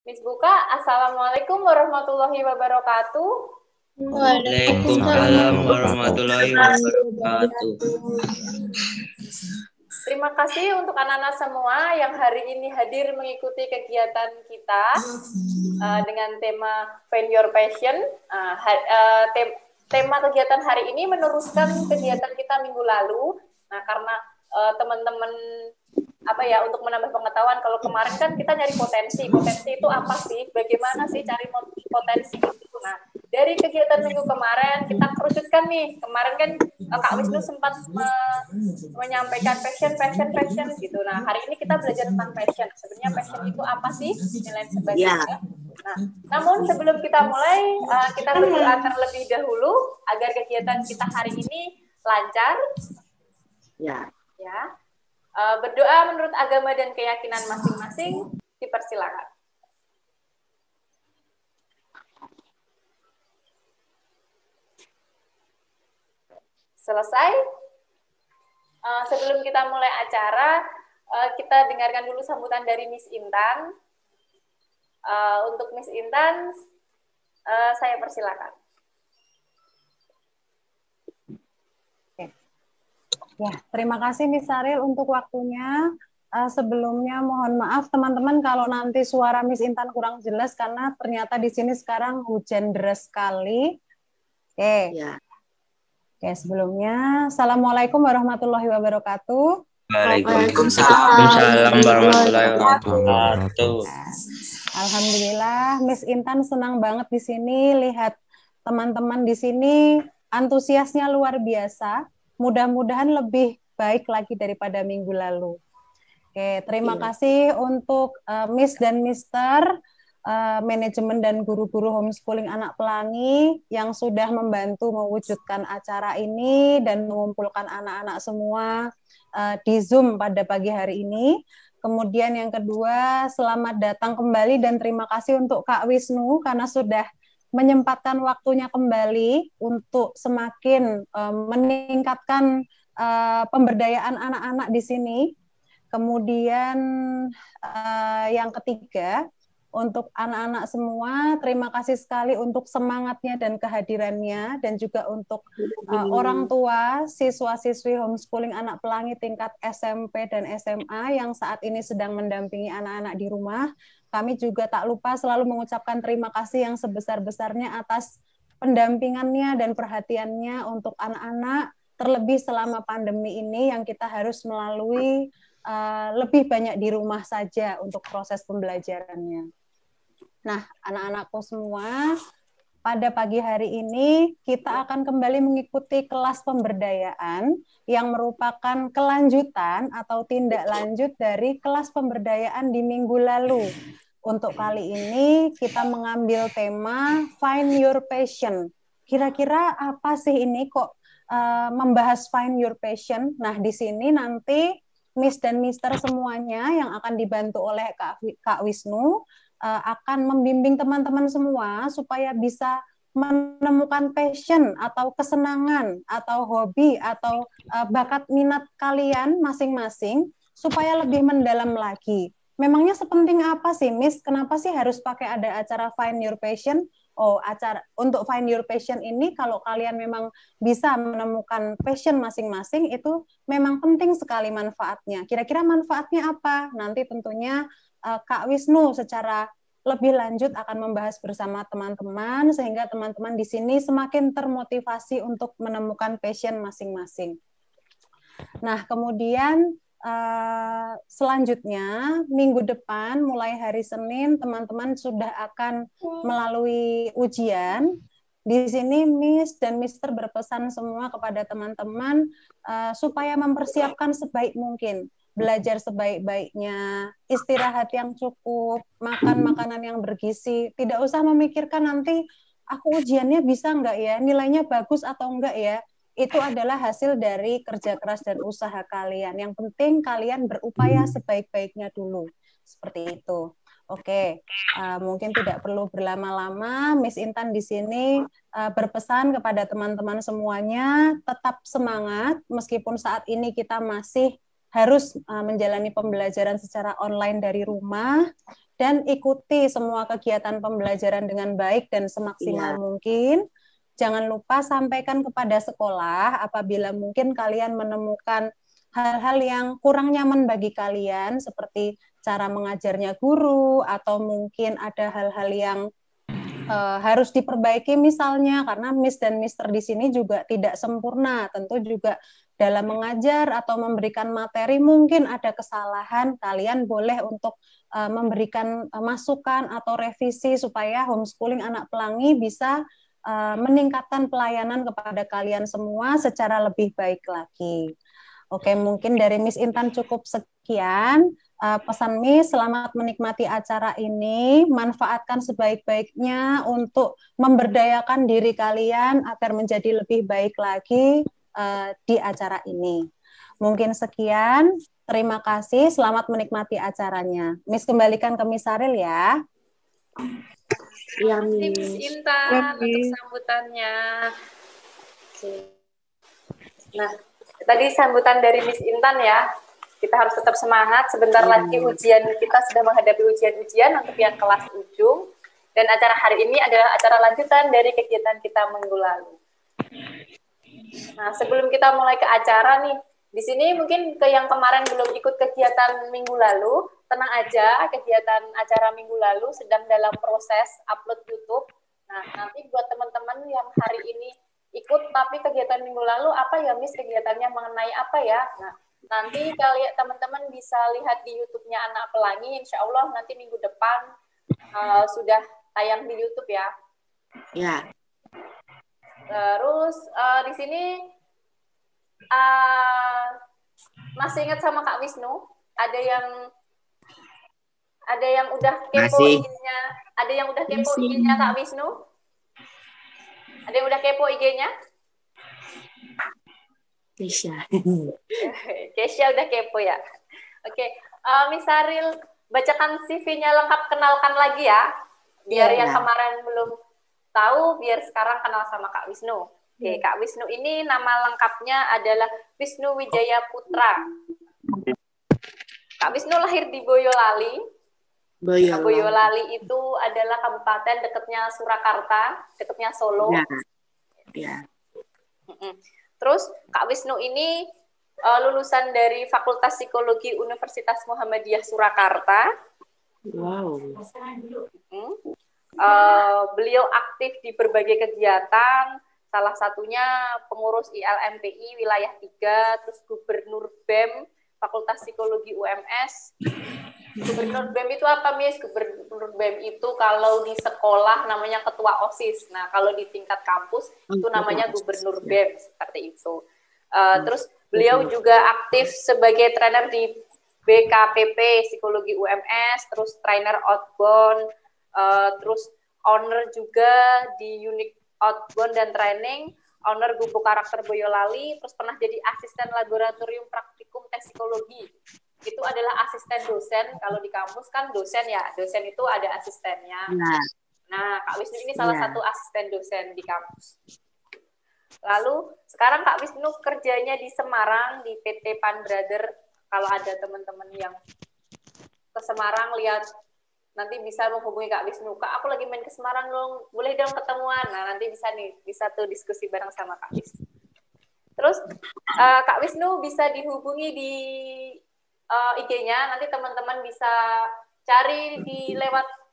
Miss Buka, Assalamualaikum warahmatullahi wabarakatuh. Waalaikumsalam warahmatullahi wabarakatuh. Terima kasih untuk anak-anak semua yang hari ini hadir mengikuti kegiatan kita dengan tema Find Your Passion. Tema kegiatan hari ini meneruskan kegiatan kita minggu lalu. Nah, karena teman-teman untuk menambah pengetahuan, kalau kemarin kan kita nyari potensi itu apa sih, bagaimana sih cari potensi itu. Nah, dari kegiatan minggu kemarin kita kerucutkan nih. Kemarin kan Kak Wisnu sempat menyampaikan passion gitu. Nah, hari ini kita belajar tentang passion. Sebenarnya passion itu apa sih, dan lain sebagainya. Nah, namun sebelum kita mulai, kita berdoa terlebih dahulu agar kegiatan kita hari ini lancar. Ya. Berdoa menurut agama dan keyakinan masing-masing, dipersilakan. Selesai. Sebelum kita mulai acara, kita dengarkan dulu sambutan dari Miss Intan. Untuk Miss Intan, saya persilakan. Ya, terima kasih Miss Saril untuk waktunya. Sebelumnya mohon maaf teman-teman kalau nanti suara Miss Intan kurang jelas karena ternyata di sini sekarang hujan deras sekali. Oke. Ya. Oke, sebelumnya Assalamualaikum warahmatullahi wabarakatuh. Waalaikumsalam warahmatullahi wabarakatuh. Alhamdulillah, Miss Intan senang banget di sini lihat teman-teman di sini antusiasnya luar biasa. Mudah-mudahan lebih baik lagi daripada minggu lalu. Oke, terima kasih untuk Miss dan Mister, manajemen dan guru-guru homeschooling anak pelangi yang sudah membantu mewujudkan acara ini dan mengumpulkan anak-anak semua di Zoom pada pagi hari ini. Kemudian yang kedua, selamat datang kembali dan terima kasih untuk Kak Wisnu karena sudah menyempatkan waktunya kembali untuk semakin meningkatkan pemberdayaan anak-anak di sini. Kemudian yang ketiga, untuk anak-anak semua, terima kasih sekali untuk semangatnya dan kehadirannya, dan juga untuk orang tua, siswa-siswi homeschooling anak pelangi tingkat SMP dan SMA yang saat ini sedang mendampingi anak-anak di rumah. Kami juga tak lupa selalu mengucapkan terima kasih yang sebesar-besarnya atas pendampingannya dan perhatiannya untuk anak-anak, terlebih selama pandemi ini yang kita harus melalui lebih banyak di rumah saja untuk proses pembelajarannya. Nah, anak-anakku semua, pada pagi hari ini kita akan kembali mengikuti kelas pemberdayaan yang merupakan kelanjutan atau tindak lanjut dari kelas pemberdayaan di minggu lalu. Untuk kali ini kita mengambil tema Find Your Passion. Kira-kira apa sih ini kok membahas Find Your Passion? Nah, di sini nanti Miss dan Mister semuanya yang akan dibantu oleh Kak Wisnu akan membimbing teman-teman semua supaya bisa menemukan passion atau kesenangan atau hobi atau bakat minat kalian masing-masing supaya lebih mendalam lagi. Memangnya sepenting apa sih, Miss? Kenapa sih harus pakai ada acara Find Your Passion? Oh, acara untuk Find Your Passion ini kalau kalian memang bisa menemukan passion masing-masing itu memang penting sekali manfaatnya. Kira-kira manfaatnya apa? Nanti tentunya Kak Wisnu secara lebih lanjut akan membahas bersama teman-teman sehingga teman-teman di sini semakin termotivasi untuk menemukan passion masing-masing. Nah, kemudian selanjutnya minggu depan mulai hari Senin teman-teman sudah akan melalui ujian. Di sini Miss dan Mister berpesan semua kepada teman-teman supaya mempersiapkan sebaik mungkin, belajar sebaik-baiknya, istirahat yang cukup, makan makanan yang bergizi, tidak usah memikirkan nanti aku ujiannya bisa enggak ya, nilainya bagus atau enggak ya. Itu adalah hasil dari kerja keras dan usaha kalian. Yang penting kalian berupaya sebaik-baiknya dulu. Seperti itu. Oke, mungkin tidak perlu berlama-lama. Miss Intan di sini berpesan kepada teman-teman semuanya, tetap semangat meskipun saat ini kita masih harus menjalani pembelajaran secara online dari rumah dan ikuti semua kegiatan pembelajaran dengan baik dan semaksimal mungkin. Jangan lupa sampaikan kepada sekolah apabila mungkin kalian menemukan hal-hal yang kurang nyaman bagi kalian seperti cara mengajarnya guru atau mungkin ada hal-hal yang harus diperbaiki misalnya karena Miss dan Mister di sini juga tidak sempurna. Tentu juga dalam mengajar atau memberikan materi mungkin ada kesalahan. Kalian boleh untuk memberikan masukan atau revisi supaya homeschooling anak pelangi bisa meningkatkan pelayanan kepada kalian semua secara lebih baik lagi. Oke, mungkin dari Miss Intan cukup sekian. Pesan Miss, selamat menikmati acara ini, manfaatkan sebaik-baiknya untuk memberdayakan diri kalian agar menjadi lebih baik lagi di acara ini. Mungkin sekian, terima kasih, selamat menikmati acaranya. Miss kembalikan ke Miss Saril ya. Terima kasih Miss Intan untuk sambutannya. Nah, tadi sambutan dari Miss Intan ya. Kita harus tetap semangat, sebentar lagi ujian, kita sudah menghadapi ujian-ujian untuk yang kelas ujung, dan acara hari ini adalah acara lanjutan dari kegiatan kita minggu lalu. Nah, sebelum kita mulai ke acara nih, di sini mungkin ke yang kemarin belum ikut kegiatan minggu lalu, tenang aja, kegiatan acara minggu lalu sedang dalam proses upload YouTube. Nah, nanti buat teman-teman yang hari ini ikut, tapi kegiatan minggu lalu, apa ya Miss, kegiatannya mengenai apa ya? Nah, nanti kalian teman-teman bisa lihat di YouTube-nya Anak Pelangi, insya Allah nanti minggu depan sudah tayang di YouTube ya. Ya. Terus di sini masih ingat sama Kak Wisnu? Ada yang udah kepo IG-nya? Ada yang udah kepo IG-nya Kak Wisnu? Ada yang udah kepo IG-nya? Kesya udah kepo ya. Oke, Miss Saril, bacakan CV-nya lengkap, kenalkan lagi ya. Biar yang kemarin belum tahu, biar sekarang kenal sama Kak Wisnu. Oke, Kak Wisnu ini nama lengkapnya adalah Wisnu Wijaya Putra. Kak Wisnu lahir di Boyolali. Boyolali itu adalah kabupaten dekatnya Surakarta, dekatnya Solo. Ya. Terus Kak Wisnu ini lulusan dari Fakultas Psikologi Universitas Muhammadiyah Surakarta. Wow. Beliau aktif di berbagai kegiatan, salah satunya pengurus ILMPI wilayah 3, terus Gubernur BEM Fakultas Psikologi UMS. Gubernur BEM itu apa, Miss? Gubernur BEM itu kalau di sekolah namanya ketua OSIS. Nah, kalau di tingkat kampus itu namanya Gubernur BEM, seperti itu. Terus beliau juga aktif sebagai trainer di BKPP Psikologi UMS, terus trainer outbound, terus owner juga di unit outbound dan training, owner Gubuk Karakter Boyolali, terus pernah jadi asisten laboratorium praktikum tes psikologi. Itu adalah asisten dosen. Kalau di kampus kan dosen ya, dosen itu ada asistennya. Nah, Kak Wisnu ini salah satu asisten dosen di kampus. Lalu sekarang Kak Wisnu kerjanya di Semarang di PT Pan Brother. Kalau ada teman-teman yang ke Semarang lihat, nanti bisa menghubungi Kak Wisnu. Kak, aku lagi main ke Semarang dong, boleh dong ketemuan. Nah, nanti bisa tuh diskusi bareng sama Kak Wisnu. Terus Kak Wisnu bisa dihubungi di IG-nya, nanti teman-teman bisa cari di lewat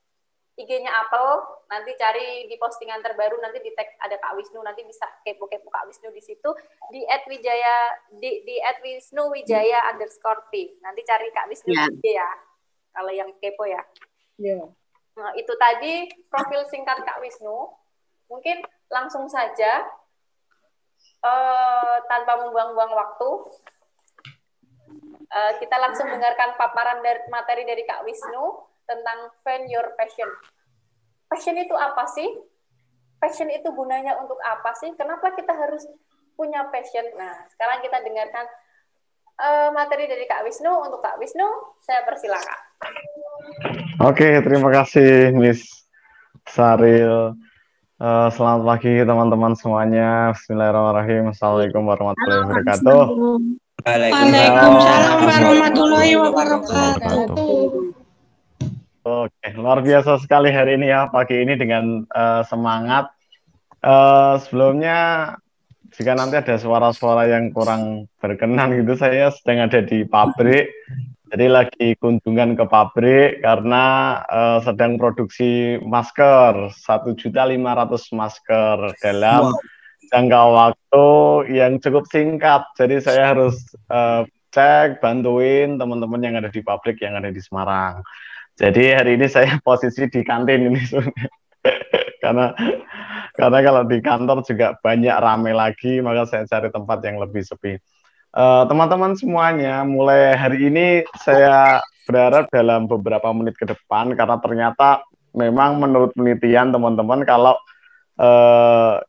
IG-nya Apple, nanti cari di postingan terbaru, nanti di tag ada Kak Wisnu, nanti bisa kepo-kepo Kak Wisnu di situ, di @wisnuwijaya_p. Nanti cari Kak Wisnu di ya, kalau yang kepo ya. Nah, itu tadi profil singkat Kak Wisnu. Mungkin langsung saja, tanpa membuang-buang waktu, kita langsung dengarkan paparan dari materi dari Kak Wisnu tentang Find Your Passion. Passion itu apa sih? Passion itu gunanya untuk apa sih? Kenapa kita harus punya passion? Nah, sekarang kita dengarkan materi dari Kak Wisnu. Untuk Kak Wisnu, saya persilakan. Oke, terima kasih Miss Saril. Selamat pagi teman-teman semuanya. Bismillahirrahmanirrahim. Assalamualaikum warahmatullahi wabarakatuh. Waalaikumsalam warahmatullahi wabarakatuh. Oke, luar biasa sekali hari ini ya, pagi ini dengan semangat. Sebelumnya, jika nanti ada suara-suara yang kurang berkenan gitu, saya sedang ada di pabrik. Jadi lagi kunjungan ke pabrik karena sedang produksi masker, 1.500.000 masker dalam jangka waktu yang cukup singkat. Jadi saya harus cek, bantuin teman-teman yang ada di pabrik yang ada di Semarang. Jadi hari ini saya posisi di kantin ini karena kalau di kantor juga banyak rame lagi, maka saya cari tempat yang lebih sepi. Teman-teman semuanya, mulai hari ini saya berharap dalam beberapa menit ke depan, karena ternyata memang menurut penelitian teman-teman kalau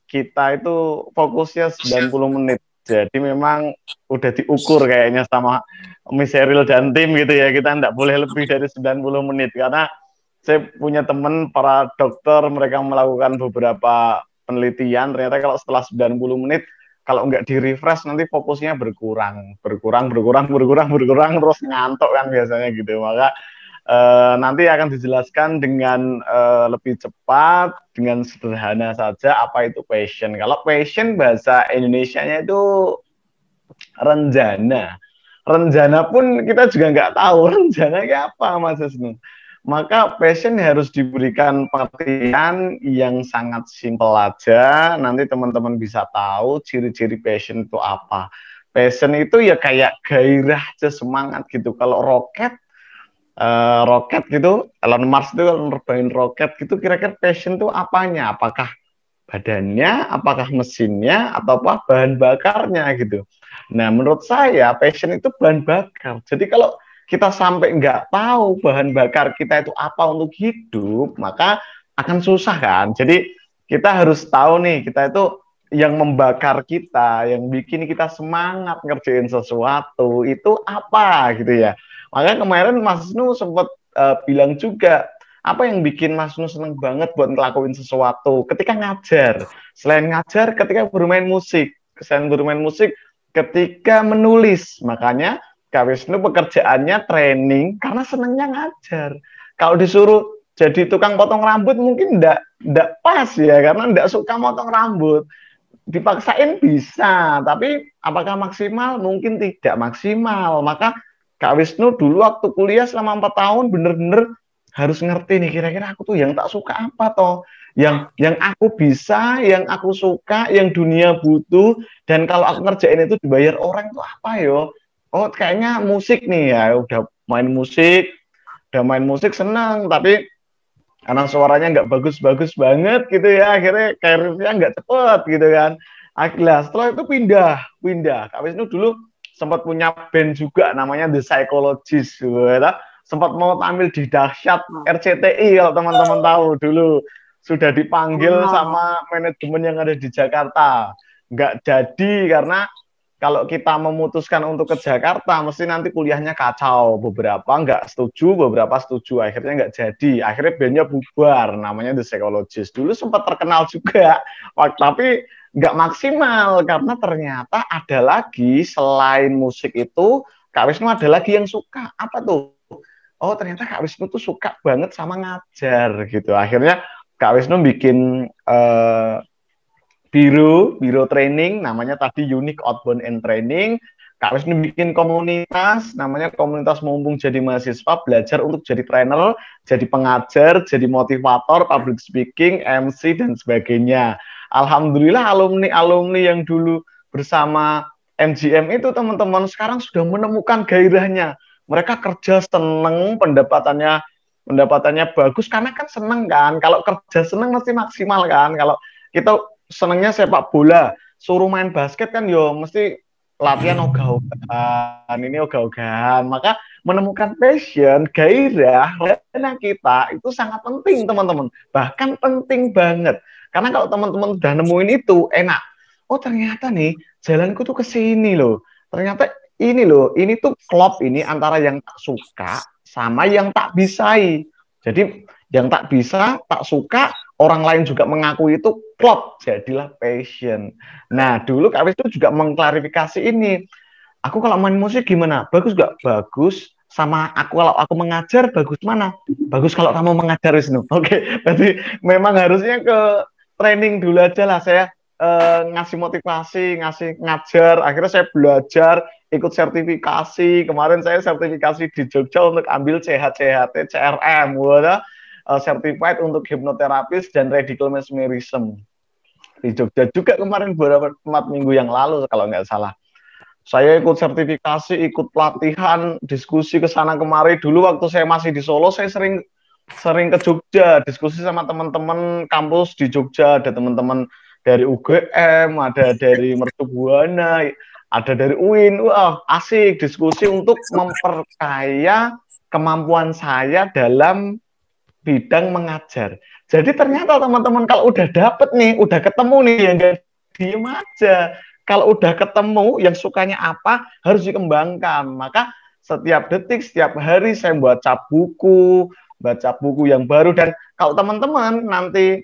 kita itu fokusnya 90 menit. Jadi memang udah diukur kayaknya sama Miss Sheryl dan tim gitu ya, kita tidak boleh lebih dari 90 menit karena saya punya teman para dokter, mereka melakukan beberapa penelitian, ternyata kalau setelah 90 menit kalau nggak di refresh nanti fokusnya berkurang terus ngantuk kan biasanya gitu. Maka nanti akan dijelaskan dengan lebih cepat, dengan sederhana saja apa itu passion. Kalau passion bahasa Indonesianya itu renjana. Renjana pun kita juga nggak tahu renjana itu apa, Mas Wisnu. Maka passion harus diberikan pengertian yang sangat simpel aja. Nanti teman-teman bisa tahu ciri-ciri passion itu apa. Passion itu ya kayak gairah aja, semangat gitu. Kalau roket gitu, Elon Musk itu kalau nerbangin roket gitu, kira-kira passion itu apanya? Apakah badannya, apakah mesinnya, atau apa bahan bakarnya gitu. Nah, menurut saya passion itu bahan bakar. Jadi kalau kita sampai nggak tahu bahan bakar kita itu apa untuk hidup, maka akan susah kan. Jadi kita harus tahu nih, kita itu yang membakar kita, yang bikin kita semangat ngerjain sesuatu itu apa gitu ya. Makanya kemarin Mas Nu sempat bilang juga, apa yang bikin Mas Nu seneng banget buat ngelakuin sesuatu ketika ngajar. Selain ngajar, ketika bermain musik. Selain bermain musik, ketika menulis. Makanya Kak Wisnu pekerjaannya training karena senangnya ngajar. Kalau disuruh jadi tukang potong rambut mungkin enggak pas ya, karena enggak suka potong rambut. Dipaksain bisa, tapi apakah maksimal? Mungkin tidak maksimal. Maka Kak Wisnu dulu waktu kuliah selama 4 tahun bener-bener harus ngerti nih, kira-kira aku tuh yang tak suka apa toh, yang aku bisa, yang aku suka, yang dunia butuh, dan kalau aku ngerjain itu dibayar orang itu apa yo? Oh kayaknya musik nih ya, udah main musik senang, tapi karena suaranya nggak bagus-bagus banget gitu ya, akhirnya karirnya nggak cepet gitu kan. Akhirnya setelah itu pindah. Kak Wisnu dulu sempat punya band juga namanya The Psychologist gitu, ya. Sempat mau tampil di Dahsyat RCTI kalau teman-teman tahu dulu, sudah dipanggil sama manajemen yang ada di Jakarta, nggak jadi karena kalau kita memutuskan untuk ke Jakarta, mesti nanti kuliahnya kacau. Beberapa nggak setuju, beberapa setuju. Akhirnya nggak jadi. Akhirnya bandnya bubar, namanya The Psychologist. Dulu sempat terkenal juga, tapi nggak maksimal. Karena ternyata ada lagi, selain musik itu, Kak Wisnu ada lagi yang suka. Apa tuh? Oh, ternyata Kak Wisnu tuh suka banget sama ngajar gitu. Akhirnya Kak Wisnu bikin biro training, namanya tadi Unique Outbound and Training. Kak Wisnu bikin komunitas, namanya Komunitas Mumpung Jadi Mahasiswa, belajar untuk jadi trainer, jadi pengajar, jadi motivator, public speaking, MC, dan sebagainya. Alhamdulillah alumni yang dulu bersama MGM itu teman-teman sekarang sudah menemukan gairahnya. Mereka kerja seneng, pendapatannya bagus, karena kan seneng kan. Kalau kerja seneng mesti maksimal kan. Kalau kita senengnya sepak bola, suruh main basket kan yo mesti latihan ogah-ogahan. Maka menemukan passion, gairah, lena kita itu sangat penting teman-teman. Bahkan penting banget. Karena kalau teman-teman udah nemuin itu, enak. Oh ternyata nih, jalanku tuh ke sini loh. Ternyata ini loh, ini tuh klop ini antara yang tak suka sama yang tak bisai. Jadi yang tak bisa, tak suka, orang lain juga mengakui itu klop, jadilah passion. Nah, dulu Kak Wisnu juga mengklarifikasi ini. Aku kalau main musik gimana? Bagus gak? Bagus. Sama aku kalau aku mengajar, bagus mana? Bagus kalau kamu mengajar, Wisnu. Oke, berarti memang harusnya ke training dulu aja lah. Saya ngasih motivasi, ngasih ngajar. Akhirnya saya belajar, ikut sertifikasi. Kemarin saya sertifikasi di Jogja untuk ambil CHCHT, CRM, certified untuk hipnoterapis dan radical mesmerism. Di Jogja juga kemarin beberapa 4 minggu yang lalu kalau nggak salah. Saya ikut sertifikasi, ikut pelatihan, diskusi ke sana kemari. Dulu waktu saya masih di Solo, saya sering ke Jogja, diskusi sama teman-teman kampus di Jogja. Ada teman-teman dari UGM, ada dari Mercu Buana, ada dari UIN. Wah, asik diskusi untuk memperkaya kemampuan saya dalam bidang mengajar. Jadi ternyata teman-teman kalau udah dapet nih, udah ketemu nih, yang gak diem aja. Kalau udah ketemu yang sukanya apa, harus dikembangkan. Maka setiap detik, setiap hari saya baca buku yang baru. Dan kalau teman-teman nanti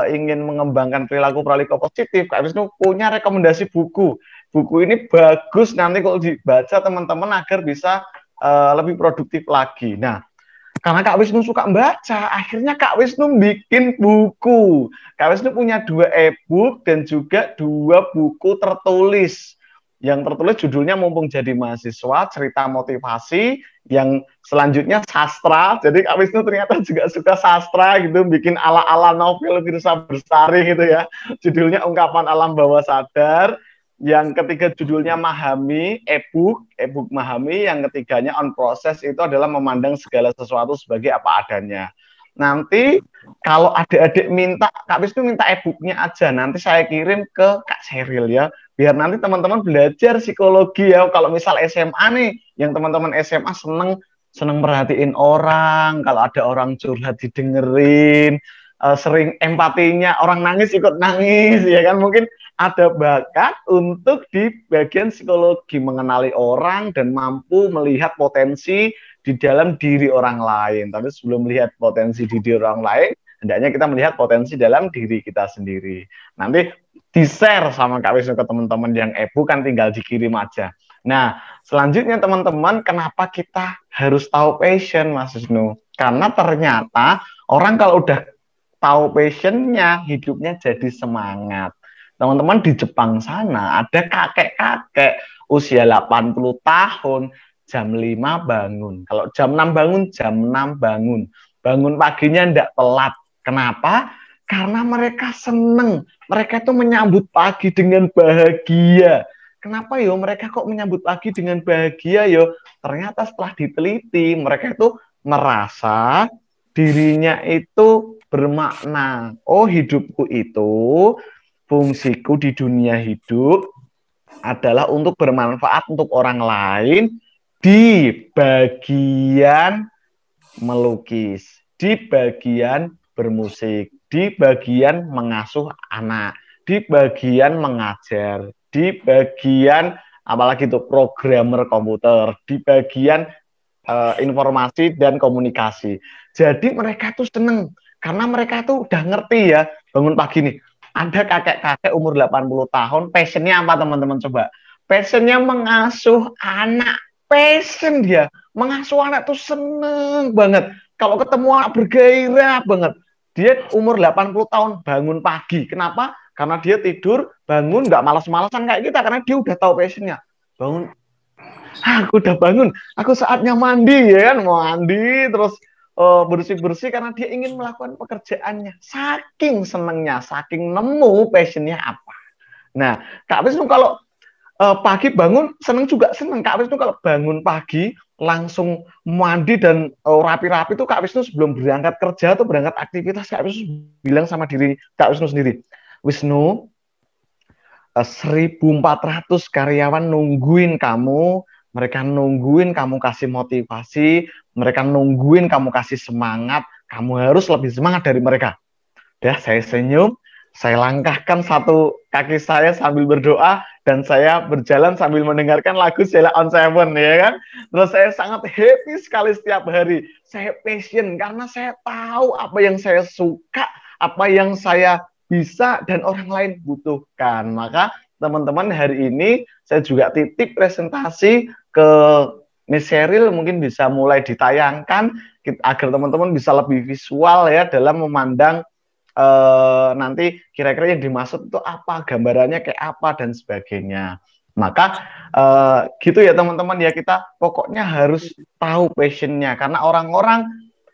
ingin mengembangkan perilaku positif, Kak Wisnu punya rekomendasi buku. Buku ini bagus nanti kalau dibaca teman-teman agar bisa lebih produktif lagi. Nah, karena Kak Wisnu suka membaca, akhirnya Kak Wisnu bikin buku. Kak Wisnu punya 2 e-book dan juga 2 buku tertulis. Yang tertulis judulnya Mumpung Jadi Mahasiswa, cerita motivasi. Yang selanjutnya sastra. Jadi Kak Wisnu ternyata juga suka sastra gitu, bikin ala-ala novel Firsa Bersari gitu ya. Judulnya Ungkapan Alam Bawah Sadar. Yang ketiga judulnya Mahami, e-book Mahami. Yang ketiganya On Process, itu adalah memandang segala sesuatu sebagai apa adanya. Nanti kalau adik-adik minta, Kak Wisnu minta e-booknya aja, nanti saya kirim ke Kak Sheryl ya, biar nanti teman-teman belajar psikologi ya. Kalau misal SMA nih, yang teman-teman SMA seneng merhatiin orang, kalau ada orang curhat didengerin, sering empatinya, orang nangis ikut nangis ya kan, mungkin ada bakat untuk di bagian psikologi, mengenali orang dan mampu melihat potensi di dalam diri orang lain. Tapi sebelum melihat potensi di diri orang lain, hendaknya kita melihat potensi dalam diri kita sendiri. Nanti di-share sama Kak Wisnu ke teman-teman yang e-book, kan tinggal dikirim aja. Nah, selanjutnya teman-teman, kenapa kita harus tahu passion, Mas Wisnu? Karena ternyata orang kalau udah tahu passionnya, hidupnya jadi semangat. Teman-teman di Jepang sana ada kakek-kakek usia 80 tahun, jam 5 bangun. Kalau jam 6 bangun, jam 6 bangun. Bangun paginya ndak telat. Kenapa? Karena mereka seneng. Mereka itu menyambut pagi dengan bahagia. Kenapa yo mereka kok menyambut pagi dengan bahagia yo? Ternyata setelah diteliti, mereka itu merasa dirinya itu bermakna. Oh, hidupku itu, fungsiku di dunia hidup adalah untuk bermanfaat untuk orang lain di bagian melukis, di bagian bermusik, di bagian mengasuh anak, di bagian mengajar, di bagian apalagi itu programmer komputer, di bagian informasi dan komunikasi. Jadi mereka tuh seneng karena mereka tuh udah ngerti ya, bangun pagi nih. Ada kakek-kakek umur 80 tahun, passionnya apa teman-teman coba? Passionnya mengasuh anak. Passion dia. Mengasuh anak tuh seneng banget. Kalau ketemu anak bergairah banget. Dia umur 80 tahun bangun pagi. Kenapa? Karena dia tidur, bangun, nggak malas-malasan kayak kita. Karena dia udah tahu passionnya. Bangun, aku udah bangun. Aku saatnya mandi ya kan. Mandi, terus bersih-bersih karena dia ingin melakukan pekerjaannya. Saking senengnya, saking nemu passionnya apa. Nah, Kak Wisnu kalau pagi bangun, seneng juga seneng. Kak Wisnu kalau bangun pagi, langsung mandi dan rapi-rapi tuh Kak Wisnu sebelum berangkat kerja atau berangkat aktivitas, Kak Wisnu bilang sama diri Kak Wisnu sendiri, Wisnu, 1.400 karyawan nungguin kamu, mereka nungguin kamu kasih motivasi, mereka nungguin kamu kasih semangat, kamu harus lebih semangat dari mereka. Ya, saya senyum, saya langkahkan satu kaki saya sambil berdoa, dan saya berjalan sambil mendengarkan lagu Sheila on Seven, ya kan? Terus saya sangat happy sekali setiap hari. Saya passion, karena saya tahu apa yang saya suka, apa yang saya bisa, dan orang lain butuhkan. Maka teman-teman hari ini saya juga titip presentasi ke Miss Sheryl, mungkin bisa mulai ditayangkan agar teman-teman bisa lebih visual ya dalam memandang nanti kira-kira yang dimaksud itu apa, gambarannya kayak apa dan sebagainya. Maka gitu ya teman-teman ya, kita pokoknya harus tahu passionnya, karena orang-orang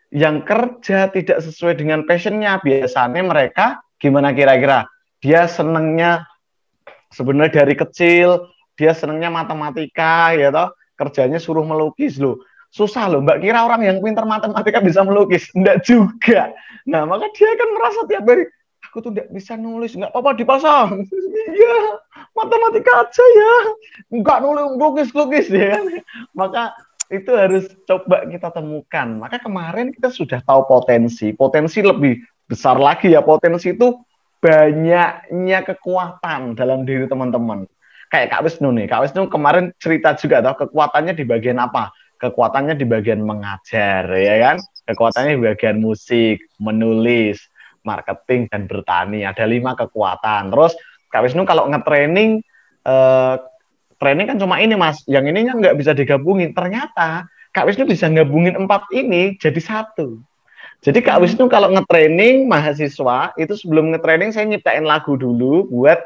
yang kerja tidak sesuai dengan passionnya biasanya mereka gimana kira-kira, dia senengnya sebenarnya dari kecil dia senengnya matematika ya toh, kerjanya suruh melukis loh, susah loh mbak, kira orang yang pintar matematika bisa melukis? Enggak juga. Nah maka dia kan merasa tiap hari aku tuh enggak bisa nulis, enggak apa-apa dipasang. Iya, matematika aja ya, enggak nulis lukis ya kan. Maka itu harus coba kita temukan. Maka kemarin kita sudah tahu potensi lebih besar lagi ya, potensi itu banyaknya kekuatan dalam diri teman-teman. Kayak Kak Wisnu nih, Kak Wisnu kemarin cerita juga tahu kekuatannya di bagian apa? Kekuatannya di bagian mengajar, ya kan? Kekuatannya di bagian musik, menulis, marketing, dan bertani. Ada 5 kekuatan. Terus Kak Wisnu kalau nge-training, training kan cuma ini mas, yang ininya nggak bisa digabungin. Ternyata Kak Wisnu bisa gabungin 4 ini jadi 1. Jadi Kak Wisnu kalau nge-training mahasiswa, itu sebelum nge-training saya nyiptain lagu dulu buat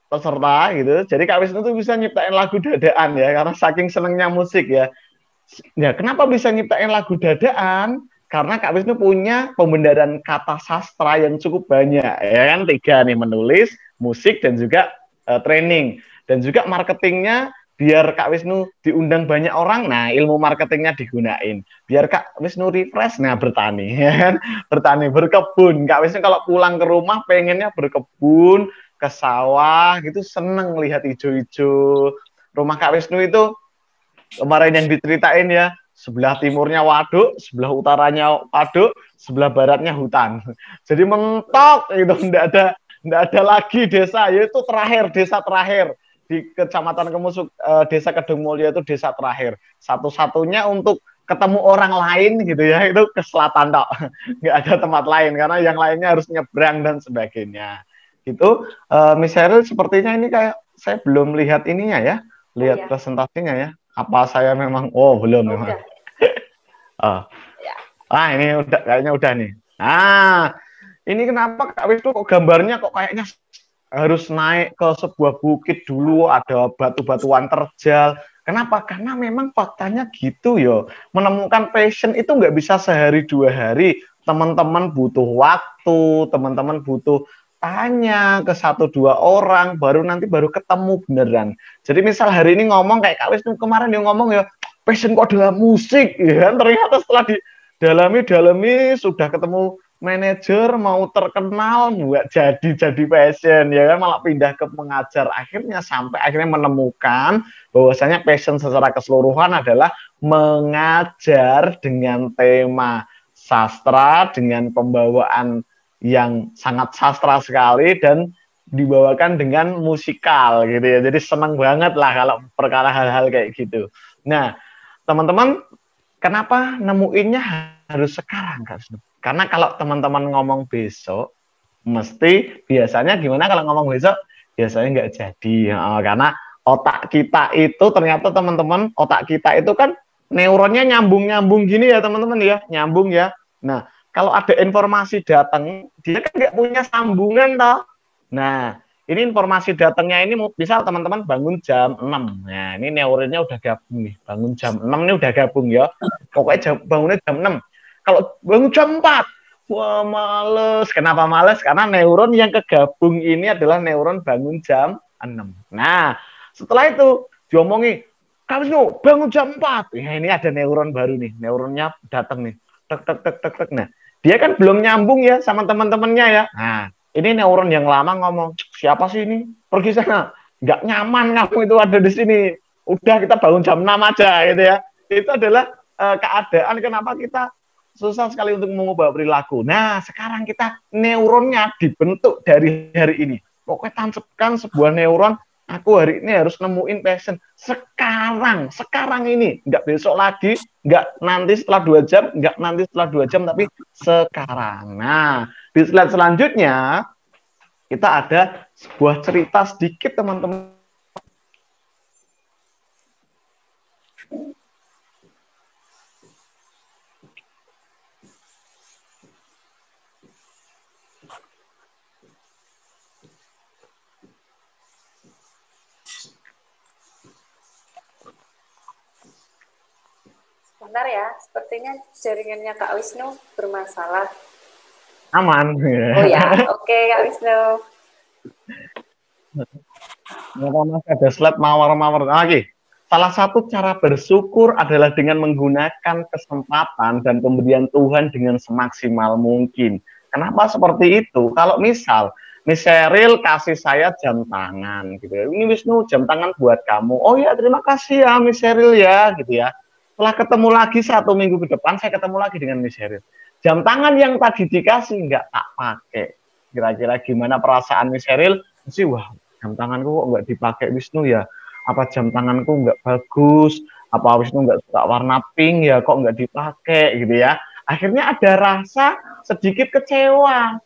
peserta gitu. Jadi Kak Wisnu tuh bisa nyiptain lagu dadaan ya, karena saking senengnya musik ya. Ya kenapa bisa nyiptain lagu dadaan? Karena Kak Wisnu punya pembenaran kata sastra yang cukup banyak, ya kan, 3 nih, menulis, musik, dan juga training. Dan juga marketingnya, biar Kak Wisnu diundang banyak orang, nah ilmu marketingnya digunain. Biar Kak Wisnu refresh, nah bertani, ya kan? Bertani, berkebun. Kak Wisnu kalau pulang ke rumah pengennya berkebun, ke sawah, gitu, seneng lihat hijau-hijau. Rumah Kak Wisnu itu kemarin yang diceritain ya, sebelah timurnya waduk, sebelah utaranya waduk, sebelah baratnya hutan. Jadi mentok gitu, enggak ada lagi desa, yaitu desa terakhir di Kecamatan Kemusuk, Desa Kedung Mulya itu desa terakhir. Satu-satunya untuk ketemu orang lain gitu ya, itu ke selatan tok. Nggak ada tempat lain karena yang lainnya harus nyebrang dan sebagainya. Gitu. Miss Sheryl sepertinya ini kayak saya belum lihat ininya ya, lihat presentasinya ya. Apa saya memang belum memang. Ini udah, kayaknya udah nih. Ini kenapa Kak Wisnu kok gambarnya kok kayaknya harus naik ke sebuah bukit dulu, ada batu-batuan terjal. Kenapa? Karena memang faktanya gitu yo. Menemukan passion itu nggak bisa sehari 2 hari. Teman-teman butuh waktu, teman-teman butuh tanya ke 1-2 orang, baru ketemu beneran. Jadi misal hari ini ngomong kayak Kak Wisnu kemarin dia ngomong ya, passion kok adalah musik, ya. Ternyata setelah didalami sudah ketemu manajer, mau terkenal, nggak jadi passion, ya kan, malah pindah ke mengajar. Sampai akhirnya menemukan bahwasanya passion secara keseluruhan adalah mengajar dengan tema sastra, dengan pembawaan yang sangat sastra sekali dan dibawakan dengan musikal gitu ya. Jadi senang banget lah kalau perkara hal-hal kayak gitu. Nah, teman-teman, kenapa nemuinnya harus sekarang, Kak Wisnu? Karena kalau teman-teman ngomong besok, mesti biasanya gimana kalau ngomong besok? Biasanya nggak jadi. Karena otak kita itu ternyata teman-teman, otak kita itu kan neuronnya nyambung-nyambung gini ya teman-teman ya, nyambung ya. Nah, kalau ada informasi datang, dia kan nggak punya sambungan toh. Nah, ini informasi datangnya ini, misal teman-teman bangun jam 6. Nah, ini neuronnya udah gabung nih. Bangun jam 6 ini udah gabung ya. Pokoknya bangunnya jam 6. Kalau bangun jam 4, wah males. Kenapa males? Karena neuron yang kegabung ini adalah neuron bangun jam 6. Nah, setelah itu diomongi, Kak Wisnu, bangun jam 4. Ya, ini ada neuron baru nih. Neuronnya datang nih. Tek. Nah, dia kan belum nyambung ya sama teman-temannya ya. Nah, ini neuron yang lama ngomong, siapa sih ini? Pergi sana. Nggak nyaman kamu itu ada di sini. Udah kita bangun jam 6 aja gitu ya. Itu adalah keadaan kenapa kita susah sekali untuk mengubah perilaku. Nah, sekarang kita neuronnya dibentuk dari hari ini. Pokoknya tancapkan sebuah neuron, aku hari ini harus nemuin passion. Sekarang ini. Nggak besok lagi, nggak nanti setelah 2 jam, nggak nanti setelah 2 jam, tapi sekarang. Nah, di slide selanjutnya, kita ada sebuah cerita sedikit teman-teman. Bentar ya, sepertinya jaringannya Kak Wisnu bermasalah. Aman. Oh ya, oke Kak Wisnu. Masih ada slide mawar-mawar lagi. Salah satu cara bersyukur adalah dengan menggunakan kesempatan dan pemberian Tuhan dengan semaksimal mungkin. Kenapa seperti itu? Kalau misal Miss Sheryl kasih saya jam tangan gitu ya. Ini Wisnu jam tangan buat kamu. Oh ya, terima kasih ya Miss Sheryl ya gitu ya. Setelah ketemu lagi 1 minggu ke depan, saya ketemu lagi dengan Miss Sheryl. Jam tangan yang tadi dikasih nggak tak pakai. Kira-kira gimana perasaan Miss Sheryl? Sih, wah, jam tanganku kok nggak dipakai Wisnu ya? Apa jam tanganku nggak bagus? Apa Wisnu nggak suka warna pink ya? Kok nggak dipakai gitu ya? Akhirnya ada rasa sedikit kecewa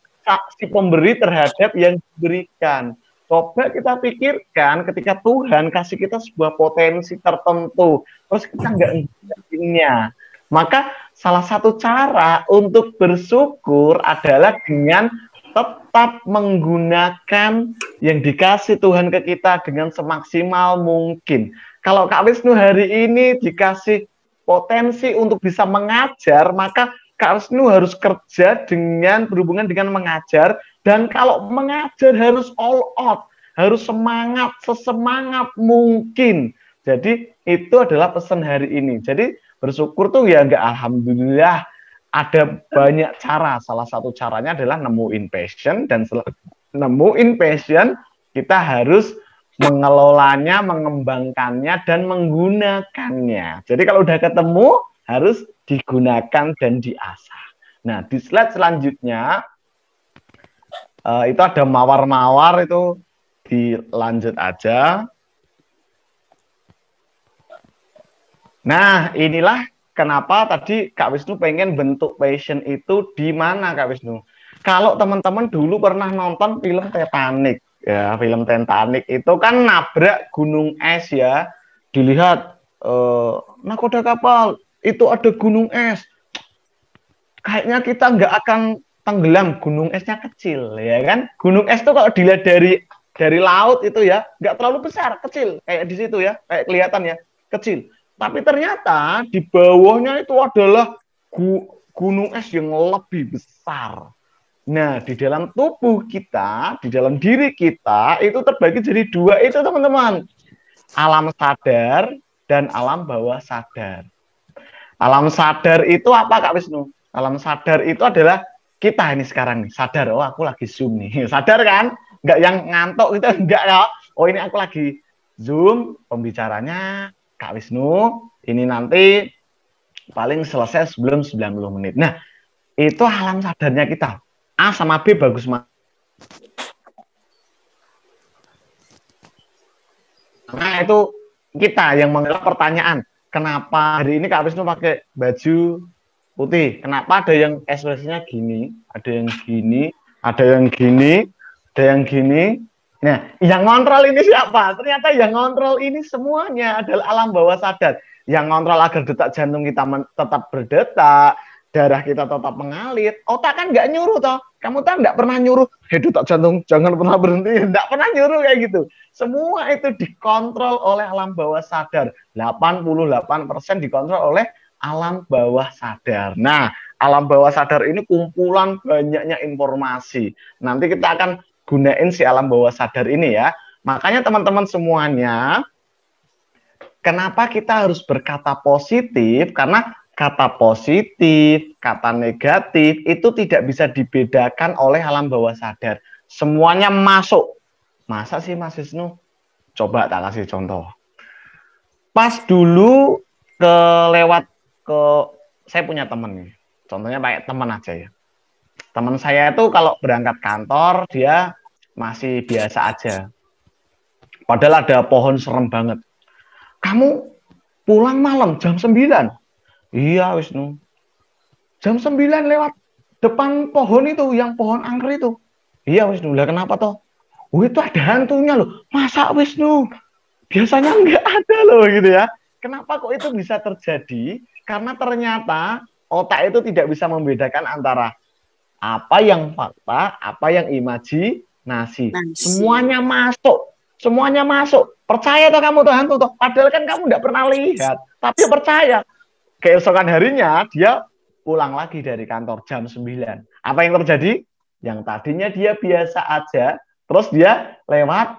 si pemberi terhadap yang diberikan. Coba kita pikirkan ketika Tuhan kasih kita sebuah potensi tertentu, terus kita nggak ngikutinnya. Maka salah satu cara untuk bersyukur adalah dengan tetap menggunakan yang dikasih Tuhan ke kita dengan semaksimal mungkin. Kalau Kak Wisnu hari ini dikasih potensi untuk bisa mengajar, maka Kak Wisnu harus kerja dengan berhubungan dengan mengajar. Dan kalau mengajar harus all out, harus semangat, sesemangat mungkin. Jadi itu adalah pesan hari ini. Jadi bersyukur tuh ya enggak alhamdulillah, ada banyak cara. Salah satu caranya adalah nemuin passion, dan setelah nemuin passion, kita harus mengelolanya, mengembangkannya, dan menggunakannya. Jadi kalau udah ketemu, harus digunakan dan diasah. Nah, di slide selanjutnya, itu ada mawar-mawar, itu dilanjut aja. Nah, inilah kenapa tadi Kak Wisnu pengen bentuk passion itu di mana, Kak Wisnu? Kalau teman-teman dulu pernah nonton film Titanic, ya film Titanic itu kan nabrak gunung es ya. Dilihat nakoda kapal itu ada gunung es. Kayaknya kita nggak akan tenggelam, gunung esnya kecil, ya kan? Gunung es itu kalau dilihat dari laut itu ya nggak terlalu besar, kecil kayak di situ ya, kayak kelihatan ya kecil. Tapi ternyata di bawahnya itu adalah gunung es yang lebih besar. Nah, di dalam tubuh kita, di dalam diri kita, itu terbagi jadi dua itu, teman-teman. Alam sadar dan alam bawah sadar. Alam sadar itu apa, Kak Wisnu? Alam sadar itu adalah kita ini sekarang nih, sadar, oh aku lagi Zoom nih. Sadar kan? Nggak yang ngantuk itu, enggak ya. Oh ini aku lagi Zoom, pembicaranya Kak Wisnu, ini nanti paling selesai sebelum 90 menit. Nah, itu alam sadarnya kita. A sama B bagus mana? Nah, itu kita yang menjawab pertanyaan. Kenapa hari ini Kak Wisnu pakai baju putih? Kenapa ada yang ekspresinya gini, ada yang gini, ada yang gini, ada yang gini? Nah, yang ngontrol ini siapa? Ternyata yang ngontrol ini semuanya adalah alam bawah sadar. Yang ngontrol agar detak jantung kita tetap berdetak, darah kita tetap mengalir. Otak kan nggak nyuruh toh. Kamu kan nggak pernah nyuruh, hei detak jantung jangan pernah berhenti. Nggak pernah nyuruh kayak gitu. Semua itu dikontrol oleh alam bawah sadar. 88% dikontrol oleh alam bawah sadar. Nah, alam bawah sadar ini kumpulan banyaknya informasi. Nanti kita akan gunain si alam bawah sadar ini ya. Makanya teman-teman semuanya, kenapa kita harus berkata positif? Karena kata positif, kata negatif itu tidak bisa dibedakan oleh alam bawah sadar. Semuanya masuk. Masa sih Mas Wisnu? Coba tak kasih contoh. Pas dulu saya punya teman nih. Contohnya kayak teman aja ya. Teman saya itu kalau berangkat kantor, dia masih biasa aja. Padahal ada pohon serem banget. Kamu pulang malam jam 9. Iya, Wisnu. Jam 9 lewat depan pohon itu, yang pohon angker itu. Iya Wisnu, lah kenapa toh? Oh itu ada hantunya loh. Masa Wisnu? Biasanya nggak ada loh gitu ya. Kenapa kok itu bisa terjadi? Karena ternyata otak itu tidak bisa membedakan antara apa yang fakta, apa yang imajinasi. Semuanya masuk. Semuanya masuk. Percaya toh kamu tuh hantu toh. Padahal kan kamu nggak pernah lihat. Tapi percaya. Keesokan harinya dia pulang lagi dari kantor jam 9. Apa yang terjadi? Yang tadinya dia biasa aja, terus dia lewat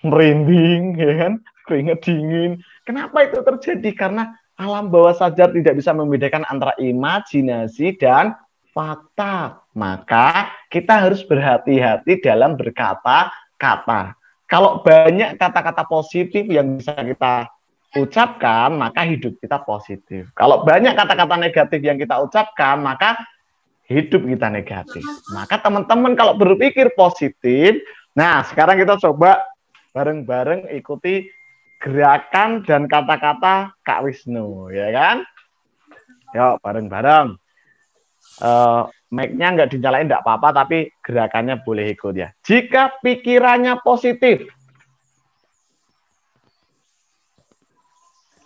merinding, ya kan, keringet dingin. Kenapa itu terjadi? Karena alam bawah sadar tidak bisa membedakan antara imajinasi dan fakta. Maka kita harus berhati-hati dalam berkata-kata. Kalau banyak kata-kata positif yang bisa kita ucapkan, maka hidup kita positif. Kalau banyak kata-kata negatif yang kita ucapkan, maka hidup kita negatif. Maka teman-teman kalau berpikir positif, nah sekarang kita coba bareng-bareng ikuti gerakan dan kata-kata Kak Wisnu, ya kan? Yuk bareng-bareng. Mic-nya nggak dinyalain nggak apa-apa, tapi gerakannya boleh ikut ya. Jika pikirannya positif,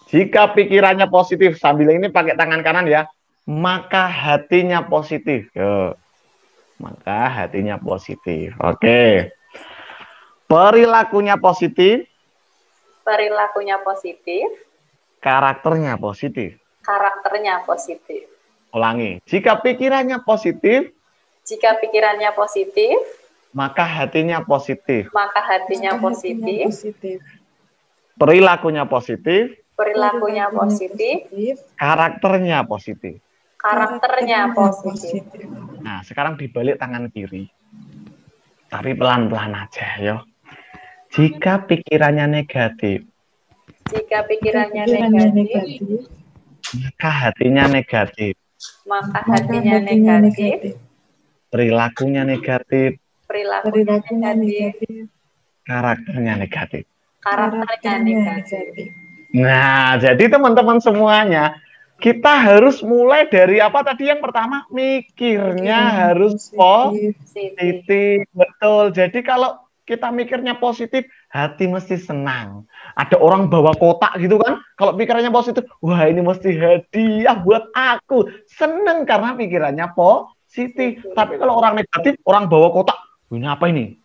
jika pikirannya positif, sambil ini pakai tangan kanan ya, maka hatinya positif. Yuk. Maka hatinya positif. Oke. Perilakunya positif. Perilakunya positif. Karakternya positif. Karakternya positif. Ulangi. Jika pikirannya positif. Jika pikirannya positif. Maka hatinya positif. Maka hatinya positif. Perilakunya positif. Perilakunya positif. Karakternya positif. Karakternya positif. Nah, sekarang dibalik tangan kiri. Tapi pelan-pelan aja, yo. Jika pikirannya negatif. Jika pikirannya negatif. Maka hatinya negatif. Maka hatinya negatif. Perilakunya negatif. Perilakunya negatif. Karakternya negatif. Karakternya negatif. Nah, jadi teman-teman semuanya, kita harus mulai dari apa tadi yang pertama? Mikirnya harus positif. Betul. Jadi kalau kita mikirnya positif, hati mesti senang. Ada orang bawa kotak gitu kan, kalau pikirannya positif, wah ini mesti hadiah buat aku. Seneng karena pikirannya positif. Tapi kalau orang negatif, orang bawa kotak, ini apa ini?